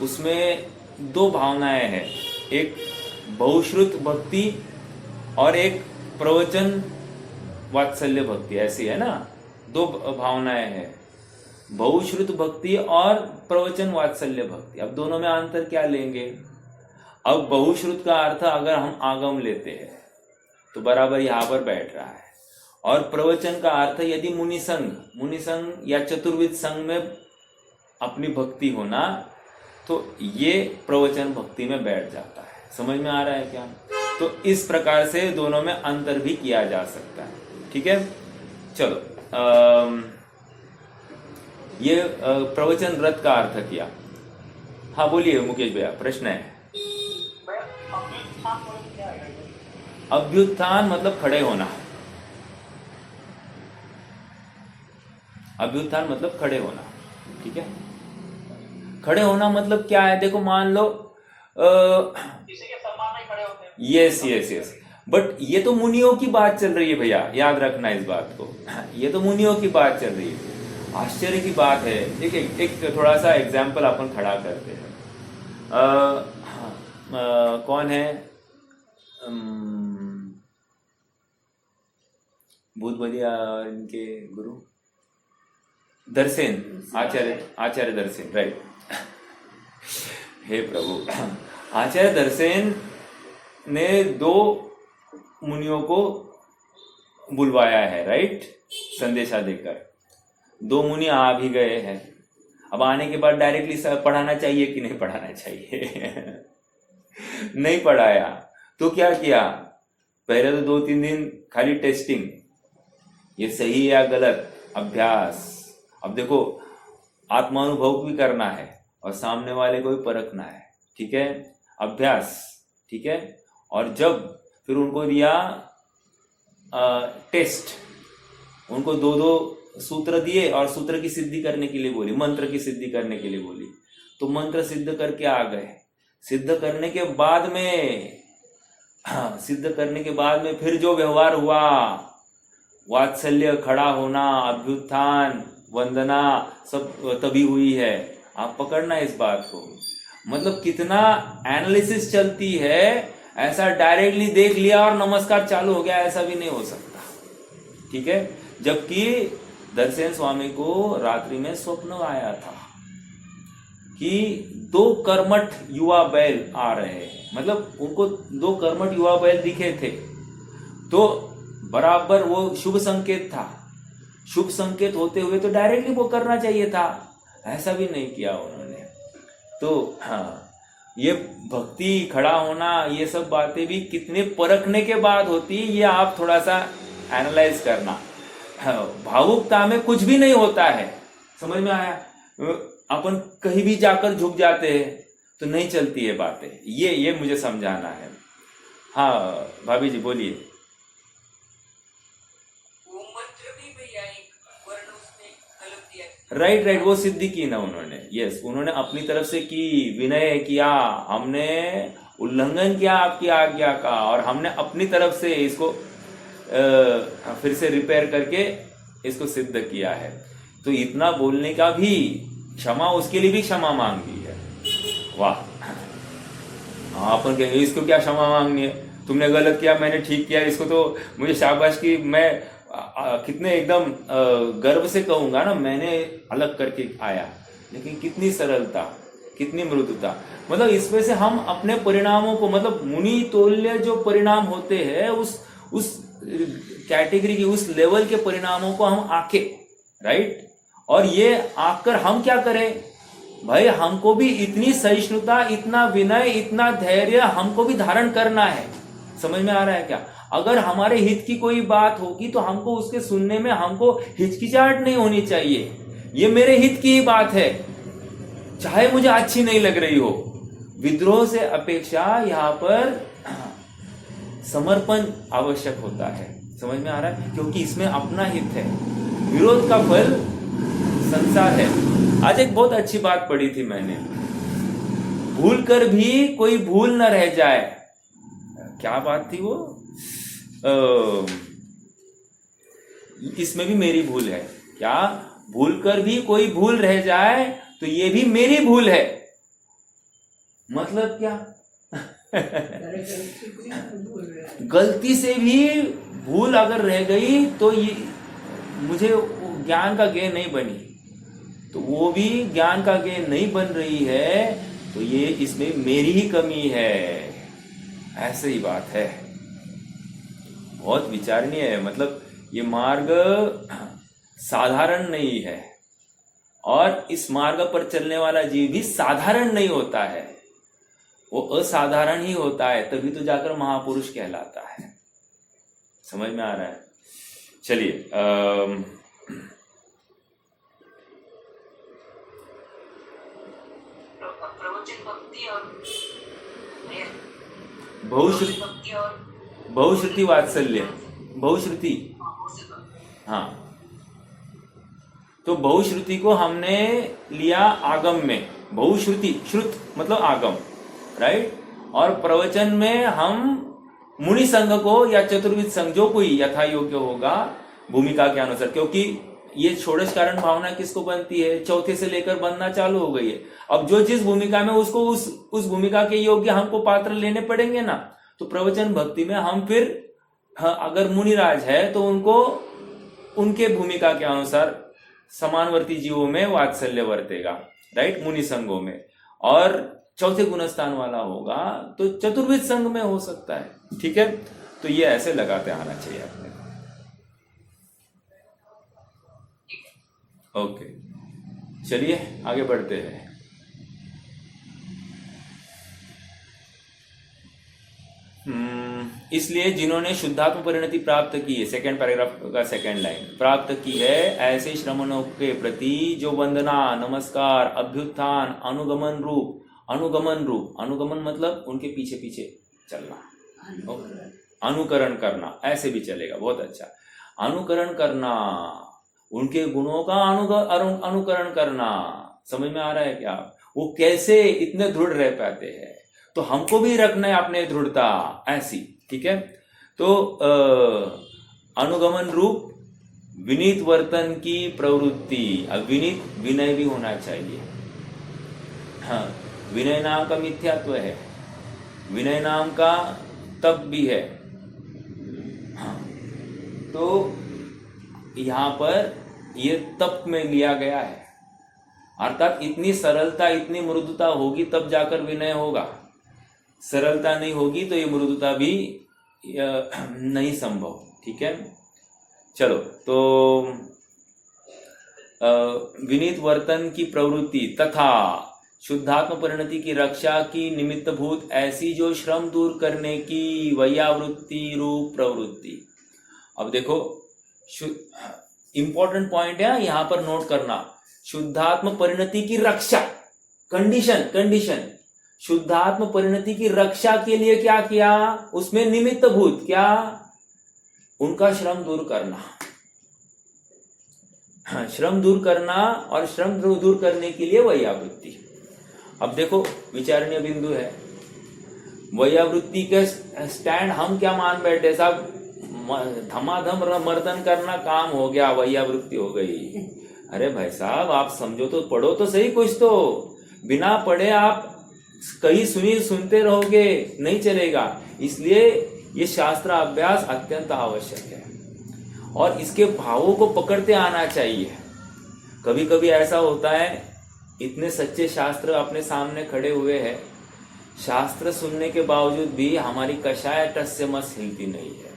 [SPEAKER 1] उसमें दो भावनाएं हैं, एक बहुश्रुत भक्ति और एक प्रवचन वात्सल्य भक्ति, ऐसी है ना, दो भावनाएं हैं, बहुश्रुत भक्ति और प्रवचन वात्सल्य भक्ति। अब दोनों में अंतर क्या लेंगे? अब बहुश्रुत का अर्थ अगर हम आगम लेते हैं तो बराबर यहां पर बैठ रहा है, और प्रवचन का अर्थ यदि मुनि संघ या चतुर्विद संघ में अपनी भक्ति होना, तो ये प्रवचन भक्ति में बैठ जाता है। समझ में आ रहा है क्या? तो इस प्रकार से दोनों में अंतर भी किया जा सकता है। ठीक है, चलो ये प्रवचन रथ का अर्थ किया। हाँ बोलिए मुकेश भैया, प्रश्न है। अभ्युत्थान मतलब खड़े होना, अभ्युत्थान मतलब खड़े होना। ठीक है, खड़े होना मतलब क्या है? देखो मान लो
[SPEAKER 2] किसी के सम्मान में खड़े होते हैं।
[SPEAKER 1] यस, बट ये तो मुनियों की बात चल रही है भैया, याद रखना इस बात को। ये तो मुनियों की बात चल रही है। आश्चर्य की बात है, एक थोड़ा सा एग्जाम्पल अपन खड़ा करते हैं। कौन है? बहुत बढ़िया इनके गुरु दर्शन, आचार्य दर्शन, राइट। हे प्रभु, आचार्य दर्शन ने दो मुनियों को बुलवाया है, राइट, संदेशा देकर। दो मुनि आ भी गए हैं। अब आने के बाद डायरेक्टली पढ़ाना चाहिए कि नहीं पढ़ाना चाहिए? नहीं पढ़ाया तो क्या किया? पहले तो 2-3 दिन खाली टेस्टिंग, ये सही या गलत, अभ्यास। अब देखो आत्मानुभव भी करना है और सामने वाले को भी परखना है। ठीक है, अभ्यास। ठीक है, और जब फिर उनको दिया टेस्ट, उनको 2-2 सूत्र दिए और सूत्र की सिद्धि करने के लिए बोली, मंत्र की सिद्धि करने के लिए बोली, तो मंत्र सिद्ध करके आ गए। सिद्ध करने के बाद में फिर जो व्यवहार हुआ, वात्सल्य, खड़ा होना, अभ्युत्थान, वंदना, सब तभी हुई है। आप पकड़ना इस बात को, मतलब कितना एनालिसिस चलती है। ऐसा डायरेक्टली देख लिया और नमस्कार चालू हो गया, ऐसा भी नहीं हो सकता, ठीक है। जबकि दर्शन स्वामी को रात्रि में स्वप्न आया था कि 2 कर्मठ युवा बैल आ रहे हैं, मतलब उनको 2 कर्मठ युवा बैल दिखे थे, तो बराबर वो शुभ संकेत था। शुभ संकेत होते हुए तो डायरेक्टली वो करना चाहिए था, ऐसा भी नहीं किया उन्होंने। तो हाँ, ये भक्ति, खड़ा होना, ये सब बातें भी कितने परखने के बाद होती है, ये आप थोड़ा सा एनालाइज करना। भावुकता में कुछ भी नहीं होता है, समझ में आया। अपन कहीं भी जाकर झुक जाते हैं तो नहीं चलती है बातें, ये मुझे समझाना है। हाँ भाभी जी बोलिए। राइट, वो सिद्धि की ना उन्होंने, यस, उन्होंने अपनी तरफ से की, विनय किया, हमने उल्लंघन किया आपकी आज्ञा का, और हमने अपनी तरफ से इसको फिर से रिपेयर करके इसको सिद्ध किया है। तो इतना बोलने का भी क्षमा, उसके लिए भी क्षमा मांगी है। वाह, अपन कहेंगे इसको क्या क्षमा मांगनी है, तुमने गलत किया, मैंने ठीक किया, इसको तो मुझे शाबाश की, मैं कितने एकदम गर्व से कहूंगा ना, मैंने अलग करके आया। लेकिन कितनी सरलता, कितनी मृदुता, मतलब इसमें से हम अपने परिणामों को, मतलब मुनि तुल्य जो परिणाम होते हैं, उस कैटेगरी की, उस लेवल के परिणामों को हम आके, राइट। और ये आकर हम क्या करें भाई, हमको भी इतनी सहिष्णुता, इतना विनय, इतना धैर्य हमको भी धारण करना है। समझ में आ रहा है क्या। अगर हमारे हित की कोई बात होगी तो हमको उसके सुनने में हमको हिचकिचाहट नहीं होनी चाहिए। ये मेरे हित की ही बात है, चाहे मुझे अच्छी नहीं लग रही हो। विद्रोह से अपेक्षा यहाँ पर समर्पण आवश्यक होता है। समझ में आ रहा है, क्योंकि इसमें अपना हित है, विरोध का फल संसार है। आज एक बहुत अच्छी बात पढ़ी थी मैंने, भूल कर भी कोई भूल न रह जाए। क्या बात थी वो, इसमें भी मेरी भूल है क्या, भूल कर भी कोई भूल रह जाए तो ये भी मेरी भूल है। मतलब क्या गलती से भी भूल अगर रह गई तो ये मुझे ज्ञान का गेन नहीं बनी, तो वो भी ज्ञान का गेन नहीं बन रही है, तो ये इसमें मेरी ही कमी है। ऐसे ही बात है, बहुत विचारणीय है। मतलब ये मार्ग साधारण नहीं है, और इस मार्ग पर चलने वाला जीव भी साधारण नहीं होता है, वो असाधारण ही होता है, तभी तो जाकर महापुरुष कहलाता है। समझ में आ रहा है। चलिए बहुश्रुति वात्सल्य, बहुश्रुति, हाँ, तो बहुश्रुति को हमने लिया आगम में, बहुश्रुति, श्रुत मतलब आगम, राइट। और प्रवचन में हम मुनि संघ को या चतुर्विद संघ, जो कोई यथा योग्य होगा भूमिका के अनुसार, क्योंकि ये षोडश कारण भावना किसको बनती है, चौथे से लेकर बनना चालू हो गई है। अब जो जिस भूमिका में उसको उस भूमिका के योग्य हमको पात्र लेने पड़ेंगे ना। तो प्रवचन भक्ति में हम फिर अगर मुनिराज है तो उनको उनके भूमिका के अनुसार समानवर्ती जीवों में वात्सल्य वर्तेगा, राइट, मुनि संघों में। और चौथे गुणस्थान वाला होगा तो चतुर्विद संघ में हो सकता है, ठीक है। तो ये ऐसे लगाते आना चाहिए अपने को। ओके, चलिए आगे बढ़ते हैं। इसलिए जिन्होंने शुद्धात्म परिणति प्राप्त की है, सेकेंड पैराग्राफ का सेकेंड लाइन, प्राप्त की है ऐसे श्रमणों के प्रति जो वंदना, नमस्कार, अभ्युत्थान, अनुगमन रूप, अनुगमन मतलब उनके पीछे पीछे चलना, अनुकरण करना, ऐसे भी चलेगा, बहुत अच्छा। अनुकरण करना, उनके गुणों का अनुकरण करना। समझ में आ रहा है क्या? वो कैसे इतने दृढ़ रह पाते हैं, तो हमको भी रखना है अपने दृढ़ता ऐसी। ठीक है, तो अनुगमन रूप विनीत वर्तन की प्रवृत्ति। अब विनीत विनय भी होना चाहिए। हाँ, विनय नाम का मिथ्यात्व है, विनय नाम का तप भी है। हाँ, तो यहां पर ये तप में लिया गया है, अर्थात इतनी सरलता इतनी मृदुता होगी तब जाकर विनय होगा। सरलता नहीं होगी तो ये मृदुता भी नहीं संभव। ठीक है, चलो, तो विनीत वर्तन की प्रवृत्ति तथा शुद्धात्म परिणति की रक्षा की निमित्तभूत ऐसी जो श्रम दूर करने की वैयावृत्ति रूप प्रवृत्ति। अब देखो, इंपॉर्टेंट पॉइंट है यहां पर नोट करना, शुद्धात्म परिणति की रक्षा, कंडीशन शुद्धात्म परिणति की रक्षा के लिए क्या किया, उसमें निमित्तभूत क्या, उनका श्रम दूर करना। श्रम दूर करना और श्रम दूर करने के लिए वैयावृत्ति। अब देखो, विचारणीय बिंदु है, वैयावृत्ति के स्टैंड हम क्या मान बैठे साहब, धमाधम मर्दन करना काम हो गया, वैयावृत्ति हो गई। अरे भाई साहब, आप समझो तो, पढ़ो तो सही कुछ तो। बिना पढ़े आप कहीं सुनते रहोगे, नहीं चलेगा। इसलिए ये शास्त्र अभ्यास अत्यंत आवश्यक है और इसके भावों को पकड़ते आना चाहिए। कभी कभी ऐसा होता है, इतने सच्चे शास्त्र अपने सामने खड़े हुए हैं, शास्त्र सुनने के बावजूद भी हमारी कषाय टस से मस हिलती नहीं है।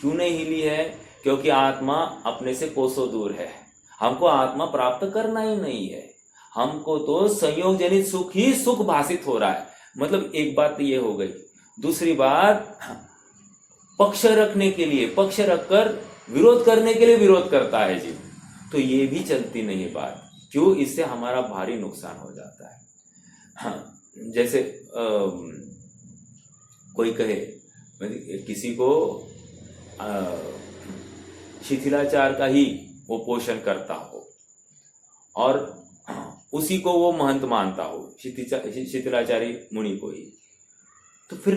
[SPEAKER 1] क्यों नहीं हिली है? क्योंकि आत्मा अपने से कोसों दूर है। हमको आत्मा प्राप्त करना ही नहीं है, हमको तो संयोग जनित सुख ही सुख भाषित हो रहा है। मतलब एक बात तो ये हो गई। दूसरी बात, पक्ष रखने के लिए, पक्ष रखकर विरोध करने के लिए विरोध करता है जीव, तो ये भी चलती नहीं बात। क्यों? इससे हमारा भारी नुकसान हो जाता है। हाँ, जैसे कोई कहे, किसी को शिथिलाचार का ही वो पोषण करता हो और उसी को वो महंत मानता हो, शिथिलाचारी मुनि को ही, तो फिर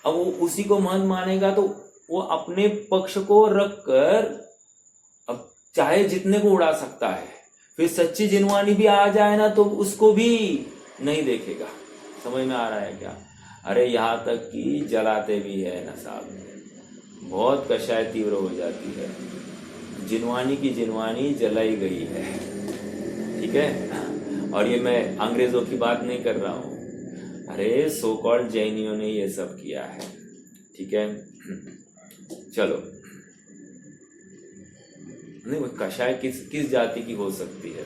[SPEAKER 1] अब वो उसी को महंत मानेगा तो वो अपने पक्ष को रखकर अब चाहे जितने को उड़ा सकता है। फिर सच्ची जिनवानी भी आ जाए ना तो उसको भी नहीं देखेगा। समझ में आ रहा है क्या? अरे यहाँ तक कि जलाते भी है ना साहब, बहुत कषाय तीव्र हो जाती है, जिनवानी की जिनवानी जलाई गई है। ठीक है, और ये मैं अंग्रेजों की बात नहीं कर रहा हूं, अरे सो कॉल्ड जैनियों ने ये सब किया है। ठीक है, चलो, नहीं, वो कषाय किस जाति की हो सकती है?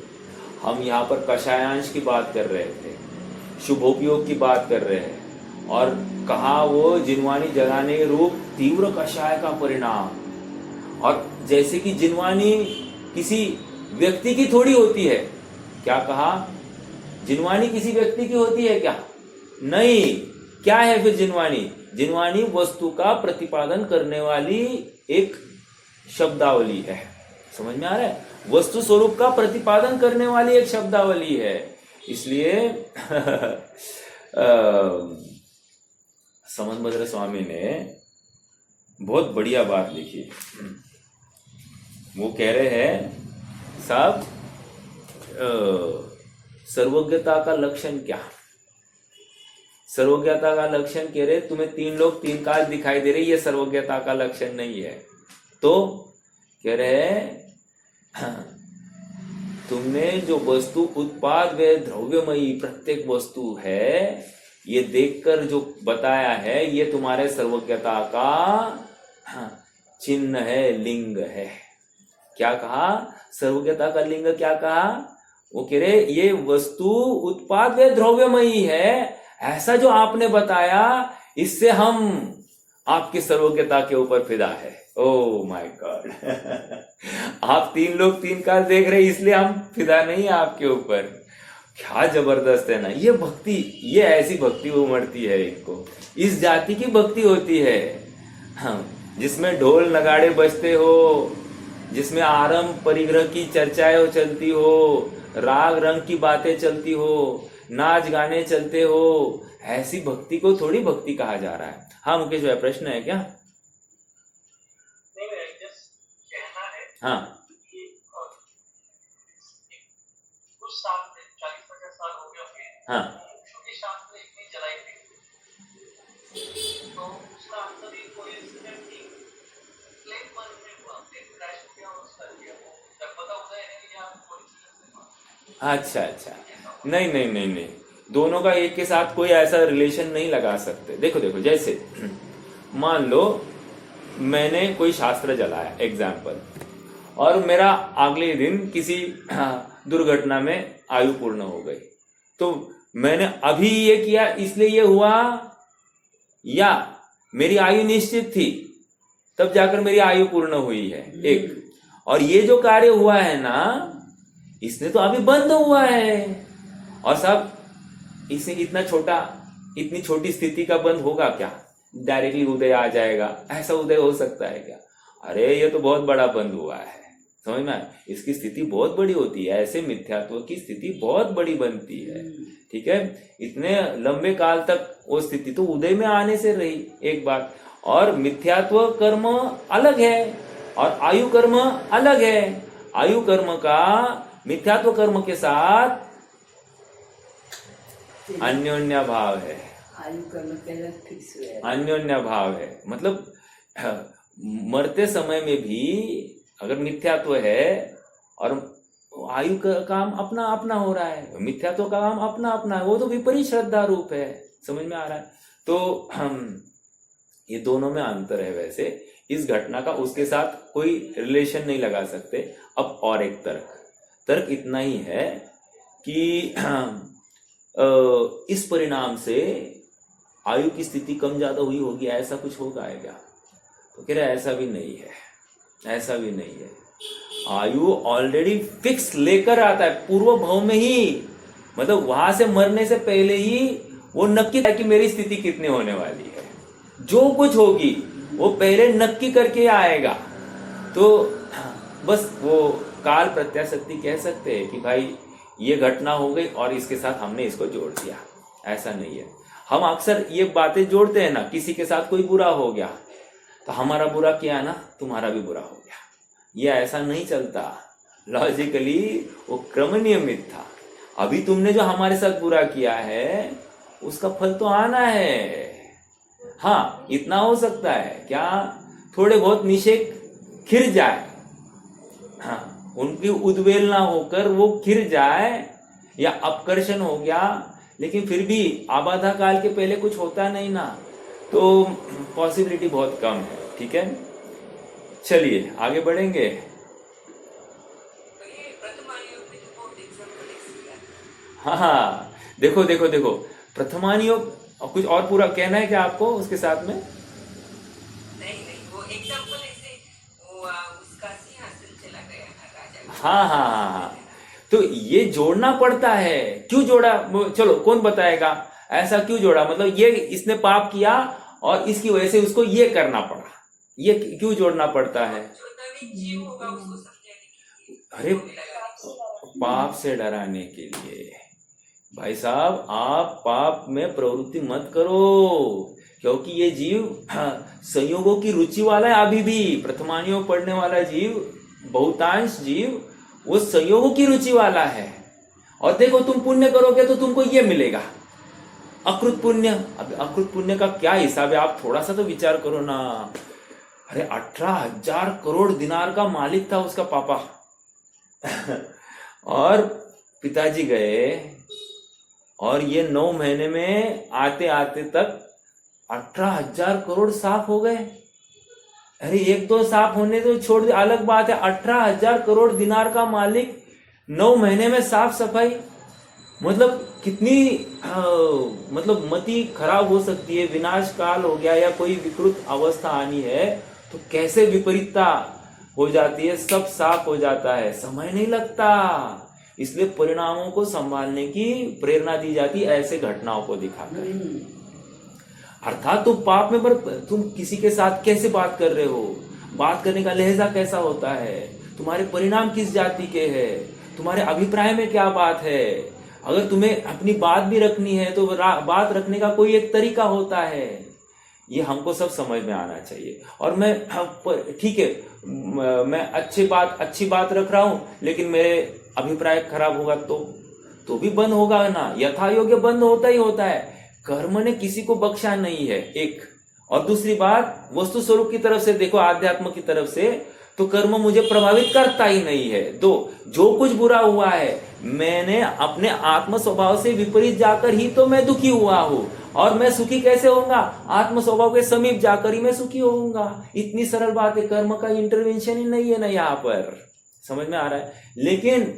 [SPEAKER 1] हम यहाँ पर कषायांश की बात कर रहे थे, शुभोपयोग की बात कर रहे हैं, और कहा वो जिनवानी जलाने के रूप तीव्र कषाय का परिणाम। और जैसे कि जिनवानी किसी व्यक्ति की थोड़ी होती है, क्या कहा? जिनवानी किसी व्यक्ति की होती है क्या? नहीं। क्या है फिर जिनवानी? जिनवानी वस्तु का प्रतिपादन करने वाली एक शब्दावली है। समझ में आ रहा है? वस्तु स्वरूप का प्रतिपादन करने वाली एक शब्दावली है। इसलिए समंतभद्र स्वामी ने बहुत बढ़िया बात लिखी। वो कह रहे हैं साहब, सर्वज्ञता का लक्षण क्या? सर्वज्ञता का लक्षण कह रहे, तुम्हें तीन लोग तीन काज दिखाई दे रहे, ये सर्वज्ञता का लक्षण नहीं है। तो कह रहे तुमने जो वस्तु उत्पाद व द्रव्यमयी प्रत्येक वस्तु है, ये देखकर जो बताया है, ये तुम्हारे सर्वज्ञता का चिन्ह है, लिंग है। क्या कहा? सर्वज्ञता का लिंग क्या कहा? वो कह रहे ये वस्तु उत्पाद व द्रव्यमयी है, ऐसा जो आपने बताया, इससे हम आपकी सर्वज्ञता के ऊपर फिदा है। ओह माय गॉड आप तीन लोग तीन काज देख रहे, इसलिए हम फिदा नहीं है आपके ऊपर। क्या जबरदस्त है ना ये भक्ति। ये ऐसी भक्ति उमड़ती है, इनको इस जाति की भक्ति होती है। हाँ, जिसमें ढोल नगाड़े बजते हो, जिसमें आरंभ परिग्रह की चर्चाएं चलती हो, राग रंग की बातें चलती हो, नाच गाने चलते हो, ऐसी भक्ति को थोड़ी भक्ति कहा जा रहा है। हाँ मुकेश भाई, प्रश्न है क्या?
[SPEAKER 2] नहीं, जस्ट कहना है
[SPEAKER 1] हाँ
[SPEAKER 2] कि कुछ साल में 40-50 साल हो गए होंगे।
[SPEAKER 1] हाँ
[SPEAKER 2] क्योंकि शास्त्र इतनी जलाई थी, तो उसका आंसर ये कोई इंसिडेंट थी, प्लेन बंद नहीं हुआ, प्लेन क्रैश हो गया और उसका किया वो जब पता उदय है या कोई।
[SPEAKER 1] अच्छा अच्छा, नहीं नहीं नहीं नहीं, दोनों का एक के साथ कोई ऐसा रिलेशन नहीं लगा सकते। देखो देखो, जैसे मान लो मैंने कोई शास्त्र जलाया एग्जाम्पल, और मेरा अगले दिन किसी दुर्घटना में आयु पूर्ण हो गई, तो मैंने अभी ये किया इसलिए ये हुआ, या मेरी आयु निश्चित थी तब जाकर मेरी आयु पूर्ण हुई है एक, और ये जो कार्य हुआ है ना, इसने तो अभी बंद हुआ है, और सब इससे इतनी छोटी स्थिति का बंद होगा क्या? डायरेक्टली उदय आ जाएगा? ऐसा उदय हो सकता है क्या? अरे ये तो बहुत बड़ा बंद हुआ है, समझ में? इसकी स्थिति बहुत बड़ी होती है, ऐसे मिथ्यात्व की स्थिति बहुत बड़ी बनती है, ठीक है? इतने लंबे काल तक वो स्थिति तो उदय में आने से रही एक बात, और मिथ्यात्व कर्म अलग है और आयु कर्म अलग है। आयु कर्म का मिथ्यात्व कर्म के साथ अन्योन्य भाव है,
[SPEAKER 4] आयु कर्म पहले फिक्स हुआ,
[SPEAKER 1] अन्योन्य भाव है। मतलब मरते समय में भी अगर मिथ्यात्व है और आयु का काम अपना अपना हो रहा है, मिथ्यात्व का काम अपना अपना है, वो तो विपरीत श्रद्धा रूप है, समझ में आ रहा है? तो ये दोनों में अंतर है। वैसे इस घटना का उसके साथ कोई रिलेशन नहीं लगा सकते। अब और एक तर्क इतना ही है कि इस परिणाम से आयु की स्थिति कम ज्यादा हुई होगी, ऐसा कुछ होगा क्या? तो कह रहे ऐसा भी नहीं है, ऐसा भी नहीं है। आयु ऑलरेडी फिक्स लेकर आता है पूर्व भाव में ही, मतलब वहां से मरने से पहले ही वो नक्की है कि मेरी स्थिति कितनी होने वाली है, जो कुछ होगी वो पहले नक्की करके आएगा। तो बस वो काल प्रत्याशक्ति कह सकते हैं कि भाई ये घटना हो गई और इसके साथ हमने इसको जोड़ दिया, ऐसा नहीं है। हम अक्सर ये बातें जोड़ते हैं ना, किसी के साथ कोई बुरा हो गया तो हमारा बुरा किया ना, तुम्हारा भी बुरा हो गया, ये ऐसा नहीं चलता। लॉजिकली वो क्रम नियमित था। अभी तुमने जो हमारे साथ बुरा किया है उसका फल तो आना है। हाँ, इतना हो सकता है क्या, थोड़े बहुत निषेक खिर जाए, हाँ, उनकी उद्वेलना होकर वो खिर जाए या अपकर्षण हो गया, लेकिन फिर भी आबाधा काल के पहले कुछ होता नहीं ना, तो पॉसिबिलिटी बहुत कम है। ठीक है, चलिए आगे बढ़ेंगे। हाँ, देखो देखो देखो, प्रथमान योग, और कुछ और पूरा कहना है क्या आपको उसके साथ में?
[SPEAKER 5] नहीं, वो एग्जांपल ऐसे वो उसका सिंहासन चला गया राजा।
[SPEAKER 1] हाँ हाँ हाँ हाँ, तो ये जोड़ना पड़ता है। क्यों जोड़ा? चलो कौन बताएगा ऐसा क्यों जोड़ा? मतलब ये इसने पाप किया और इसकी वजह से उसको ये करना पड़ा, ये क्यों जोड़ना पड़ता है?
[SPEAKER 5] जो नवीन जीव होगा उसको समझाने के लिए।
[SPEAKER 1] अरे पाप से डराने के लिए। भाई साहब, आप पाप में प्रवृत्ति मत करो, क्योंकि ये जीव संयोगों की रुचि वाला है। अभी भी प्रथमान योग पढ़ने वाला जीव, बहुतांश जीव वो संयोगों की रुचि वाला है। और देखो, तुम पुण्य करोगे तो तुमको ये मिलेगा, अकृत पुण्य। अब अकृत पुण्य का क्या हिसाब है? आप थोड़ा सा तो विचार करो ना। अरे 18,000 करोड़ दिनार का मालिक था उसका पापा और पिताजी गए और ये 9 महीने में आते आते तक 18,000 करोड़ साफ हो गए। अरे 1-2 साफ होने तो छोड़ दे, अलग बात है। 18,000 करोड़ दिनार का मालिक 9 महीने में साफ सफाई, मतलब कितनी मतलब मति खराब हो सकती है। विनाश काल हो गया या कोई विकृत अवस्था आनी है तो कैसे विपरीतता हो जाती है, सब साफ हो जाता है, समय नहीं लगता। इसलिए परिणामों को संभालने की प्रेरणा दी जाती है ऐसे घटनाओं को दिखाकर। अर्थात तुम पाप में, पर तुम किसी के साथ कैसे बात कर रहे हो, बात करने का लहजा कैसा होता है, तुम्हारे परिणाम किस जाति के हैं, तुम्हारे अभिप्राय में क्या बात है। अगर तुम्हें अपनी बात भी रखनी है तो बात रखने का कोई एक तरीका होता है। ये हमको सब समझ में आना चाहिए। और मैं ठीक है, मैं अच्छी बात रख रहा हूं, लेकिन मेरे अभिप्राय खराब होगा तो भी बंद होगा ना। यथा योग्य बंद होता ही होता है। कर्म ने किसी को बख्शा नहीं है, एक। और दूसरी बात, वस्तु स्वरूप की तरफ से देखो, आध्यात्म की तरफ से तो कर्म मुझे प्रभावित करता ही नहीं है। दो, जो कुछ बुरा हुआ है मैंने अपने आत्म स्वभाव से विपरीत जाकर ही तो मैं दुखी हुआ हूं। और मैं सुखी कैसे होऊंगा? आत्म स्वभाव के समीप जाकर ही मैं सुखी होऊंगा। इतनी सरल बात है, कर्म का इंटरवेंशन ही नहीं है ना यहाँ पर। समझ में आ रहा है? लेकिन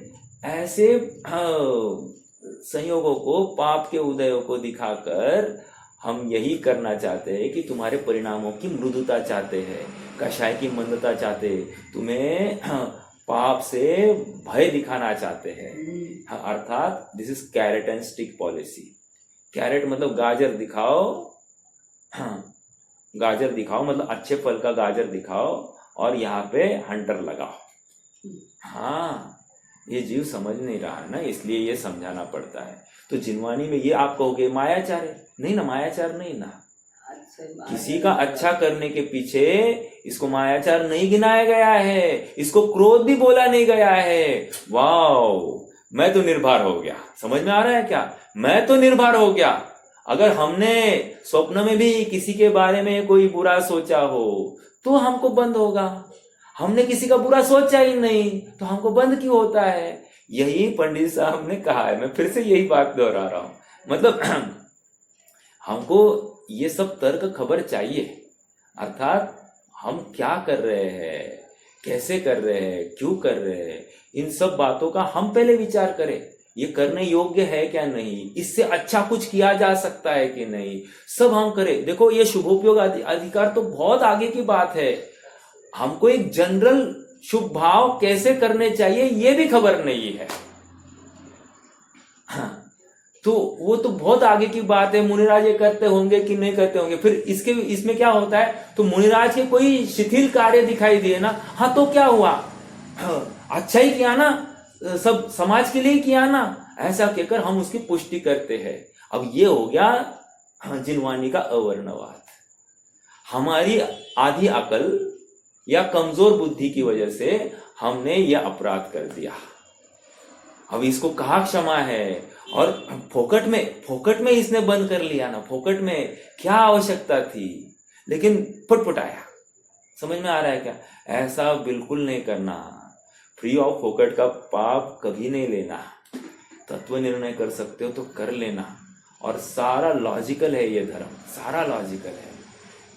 [SPEAKER 1] ऐसे संयोगों को, पाप के उदयों को दिखाकर हम यही करना चाहते हैं कि तुम्हारे परिणामों की मृदुता चाहते हैं, कषाय की मंदता चाहते, तुम्हें पाप से भय दिखाना चाहते हैं। अर्थात this is carrot and stick policy. Carrot मतलब गाजर दिखाओ, गाजर दिखाओ मतलब अच्छे फल का गाजर दिखाओ, और यहाँ पे हंटर लगाओ। हाँ, ये जीव समझ नहीं रहा ना, इसलिए ये समझाना पड़ता है। तो जिनवानी में ये आप कहोगे मायाचार है, नहीं ना, मायाचार नहीं ना। किसी का अच्छा करने के पीछे इसको मायाचार नहीं गिनाया गया है, इसको क्रोध भी बोला नहीं गया है। वाओ, मैं तो निर्भर हो गया। समझ में आ रहा है क्या? मैं तो निर्भर हो गया। अगर हमने स्वप्न में भी किसी के बारे में कोई बुरा सोचा हो तो हमको बंद होगा। हमने किसी का बुरा सोचा ही नहीं तो हमको बंद क्यों होता है? यही पंडित साहब ने कहा है। मैं फिर से यही बात दोहरा रहा हूं। मतलब हमको ये सब तर्क खबर चाहिए। अर्थात हम क्या कर रहे हैं, कैसे कर रहे हैं, क्यों कर रहे हैं, इन सब बातों का हम पहले विचार करें। ये करने योग्य है क्या नहीं, इससे अच्छा कुछ किया जा सकता है कि नहीं, सब हम करें। देखो, ये शुभोपयोग अधिकार तो बहुत आगे की बात है। हमको एक जनरल शुभ भाव कैसे करने चाहिए ये भी खबर नहीं है। हाँ, तो वो तो बहुत आगे की बात है। मुनिराज ये करते होंगे कि नहीं करते होंगे। फिर इसमें क्या होता है, तो मुनिराज के कोई शिथिल कार्य दिखाई दिए ना, हाँ तो क्या हुआ, अच्छा ही किया ना, सब समाज के लिए किया ना, ऐसा कहकर हम उसकी पुष्टि करते हैं। अब ये हो गया जिनवानी का अवर्णवाद। हमारी आधी अकल या कमजोर बुद्धि की वजह से हमने यह अपराध कर दिया। अब इसको कहा क्षमा है, और फोकट में इसने बंद कर लिया ना। फोकट में क्या आवश्यकता थी, लेकिन फुटफुटाया। समझ में आ रहा है क्या? ऐसा बिल्कुल नहीं करना। फ्री ऑफ फोकट का पाप कभी नहीं लेना। तत्व निर्णय कर सकते हो तो कर लेना। और सारा लॉजिकल है ये धर्म, सारा लॉजिकल है।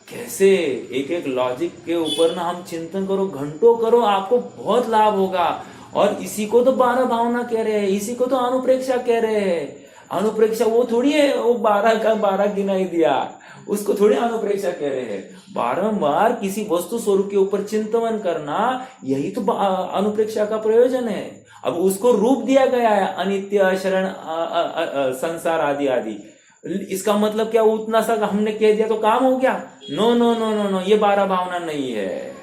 [SPEAKER 1] कैसे एक एक लॉजिक के ऊपर ना हम चिंतन करो, घंटों करो, आपको बहुत लाभ होगा। और इसी को तो 12 भावना कह रहे हैं, इसी को तो अनुप्रेक्षा कह रहे हैं। अनुप्रेक्षा वो थोड़ी है, वो 12 का 12 गिनाई दिया, उसको थोड़ी अनुप्रेक्षा कह रहे हैं। बारंबार किसी वस्तु स्वरूप के ऊपर चिंतन करना, यही तो अनुप्रेक्षा का प्रयोजन है। अब उसको रूप दिया गया है, अनित्य, शरण, संसार आदि आदि। इसका मतलब क्या उतना सा हमने कह दिया तो काम हो गया? No no no no no, ये 12 भावना नहीं है।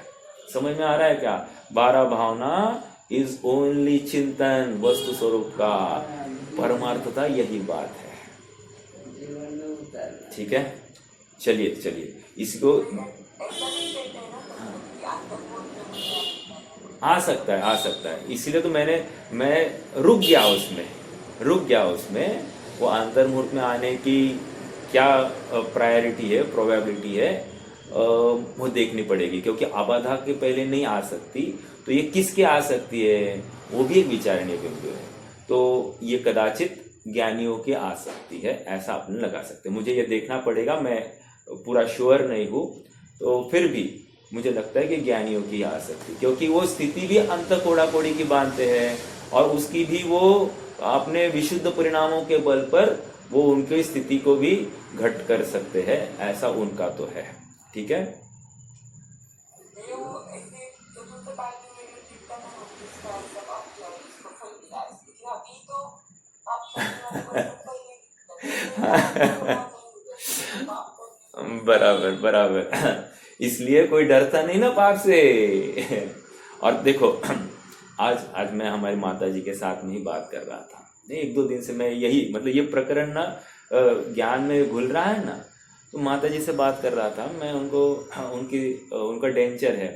[SPEAKER 1] समझ में आ रहा है क्या? 12 भावना इज ओनली चिंतन वस्तु स्वरूप का। परमार्थता यही बात है। ठीक है, चलिए इसको आ सकता है। इसीलिए तो मैं रुक गया उसमें। वो अंतर्मुहूर्त में आने की क्या प्रायोरिटी है, प्रोबेबिलिटी है, वो देखनी पड़ेगी। क्योंकि आबाधा के पहले नहीं आ सकती, तो ये किसके आ सकती है, वो भी एक विचारणीय बिंदु है। तो ये कदाचित ज्ञानियों के आ सकती है, ऐसा अपने लगा सकते हैं। मुझे ये देखना पड़ेगा, मैं पूरा श्योर नहीं हूँ। तो फिर भी मुझे लगता है कि ज्ञानियों की आ सकती, क्योंकि वो स्थिति भी अंत कोड़ा कोड़ी की बांधते हैं, और उसकी भी वो अपने विशुद्ध परिणामों के बल पर वो उनकी स्थिति को भी घट कर सकते हैं, ऐसा उनका तो है। ठीक है, बराबर। इसलिए कोई डरता नहीं ना पाप से। और देखो, आज मैं हमारी माता जी के साथ में ही बात कर रहा था। एक दो दिन से मैं यही मतलब ये प्रकरण ना ज्ञान में घुल रहा है ना, तो माता जी से बात कर रहा था मैं। उनका डेंचर है,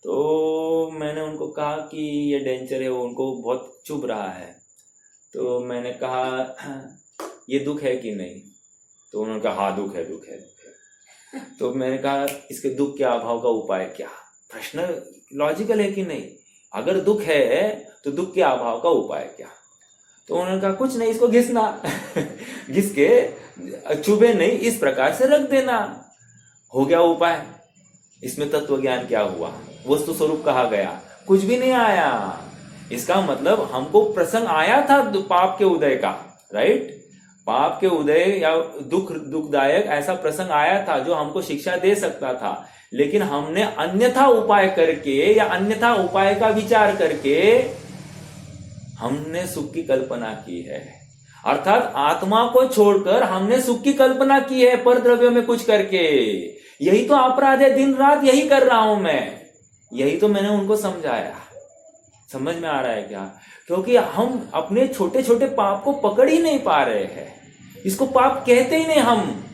[SPEAKER 1] तो मैंने उनको कहा कि ये डेंचर है वो उनको बहुत चुभ रहा है। तो मैंने कहा ये दुख है कि नहीं? तो उन्होंने कहा हाँ दुख है। तो मैंने कहा इसके दुख के अभाव का उपाय क्या? प्रश्न लॉजिकल है कि नहीं? अगर दुख है तो दुख के अभाव का उपाय क्या? तो उन्होंने कहा कुछ नहीं, इसको घिसना घिस के चुभे नहीं इस प्रकार से रख देना, हो गया उपाय। इसमें तत्व ज्ञान क्या हुआ? वस्तु स्वरूप कहा गया, कुछ भी नहीं आया। इसका मतलब हमको प्रसंग आया था पाप के उदय का, राइट? पाप के उदय या दुखदायक ऐसा प्रसंग आया था जो हमको शिक्षा दे सकता था, लेकिन हमने अन्यथा उपाय करके या अन्यथा उपाय का विचार करके हमने सुख की कल्पना की है। अर्थात आत्मा को छोड़कर हमने सुख की कल्पना की है पर द्रव्यों में कुछ करके। यही तो अपराध है, दिन रात यही कर रहा हूं मैं। यही तो मैंने उनको समझाया। समझ में आ रहा है क्या? क्योंकि हम अपने छोटे छोटे पाप को पकड़ ही नहीं पा रहे हैं, इसको पाप कहते ही नहीं हम।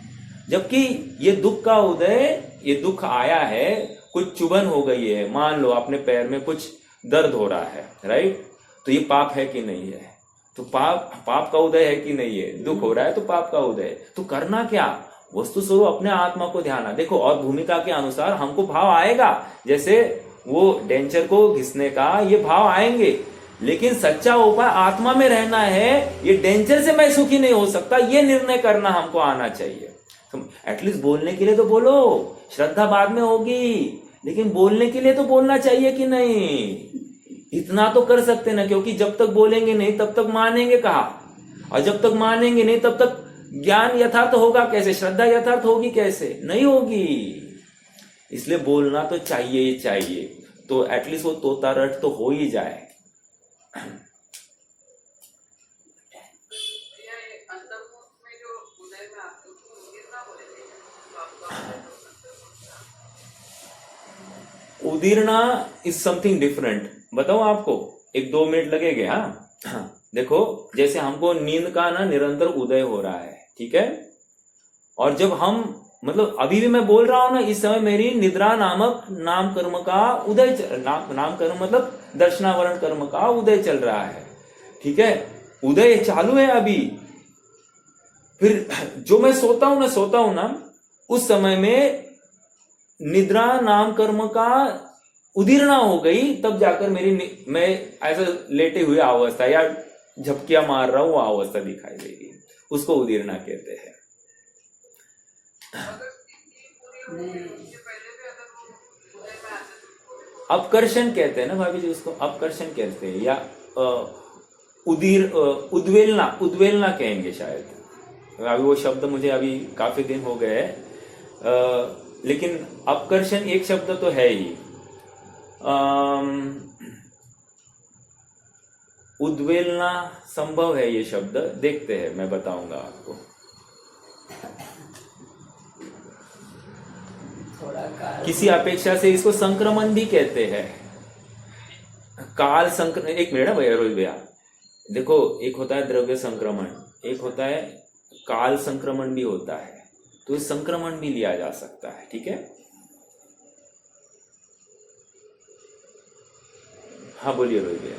[SPEAKER 1] जबकि ये दुख का उदय, ये दुख आया है, कुछ चुभन हो गई है, मान लो अपने पैर में कुछ दर्द हो रहा है, राइट? तो ये पाप है कि नहीं है? तो पाप का उदय है कि नहीं है? दुख हो रहा है तो पाप का उदय। तो करना क्या? वस्तु स्वरूप अपने आत्मा को ध्यान। देखो, और भूमिका के अनुसार हमको भाव आएगा, जैसे वो डेंचर को घिसने का ये भाव आएंगे, लेकिन सच्चा उपाय आत्मा में रहना है। ये डेंचर से मैं सुखी नहीं हो सकता, ये निर्णय करना हमको आना चाहिए। एटलीस्ट बोलने के लिए तो बोलो, श्रद्धा बाद में होगी, लेकिन बोलने के लिए तो बोलना चाहिए कि नहीं? इतना तो कर सकते ना, क्योंकि जब तक बोलेंगे नहीं तब तक मानेंगे कहा, और जब तक मानेंगे नहीं तब तक ज्ञान यथार्थ होगा कैसे? श्रद्धा यथार्थ होगी कैसे? नहीं होगी। इसलिए बोलना तो चाहिए, तो एटलीस्ट वो तोता रट तो हो ही जाए। उदीरना इज समथिंग डिफरेंट। बताओ आपको, 1-2 मिनट लगेंगे। हाँ देखो, जैसे हमको नींद का ना निरंतर उदय हो रहा है, ठीक है? और जब हम मतलब अभी भी मैं बोल रहा हूं ना, इस समय मेरी निद्रा नामक नाम कर्म का उदय, नाम कर्म मतलब दर्शनावरण कर्म का उदय चल रहा है, ठीक है? उदय चालू है अभी। फिर जो मैं सोता हूं ना उस समय में निद्रा नाम कर्म का उदीरना हो गई, तब जाकर मैं ऐसा लेटे हुए अवस्था या झपकियां मार रहा हूं वो अवस्था दिखाई देगी, उसको उदीरना कहते हैं। अपकर्षण कहते हैं ना भाभी जी, उसको अपकर्षण कहते हैं, या उद्वेलना कहेंगे शायद। अभी वो शब्द मुझे अभी काफी दिन हो गए, लेकिन अपकर्षण एक शब्द तो है ही। उद्वेलना संभव है, ये शब्द देखते हैं, मैं बताऊंगा आपको। किसी अपेक्षा से इसको संक्रमण भी कहते हैं। काल संक्रमण, एक मिनट है भैया, रोहित भैया, देखो, एक होता है द्रव्य संक्रमण, एक होता है काल संक्रमण भी होता है, तो इस संक्रमण भी लिया जा सकता है, ठीक है? हाँ बोलिए रोहित भैया।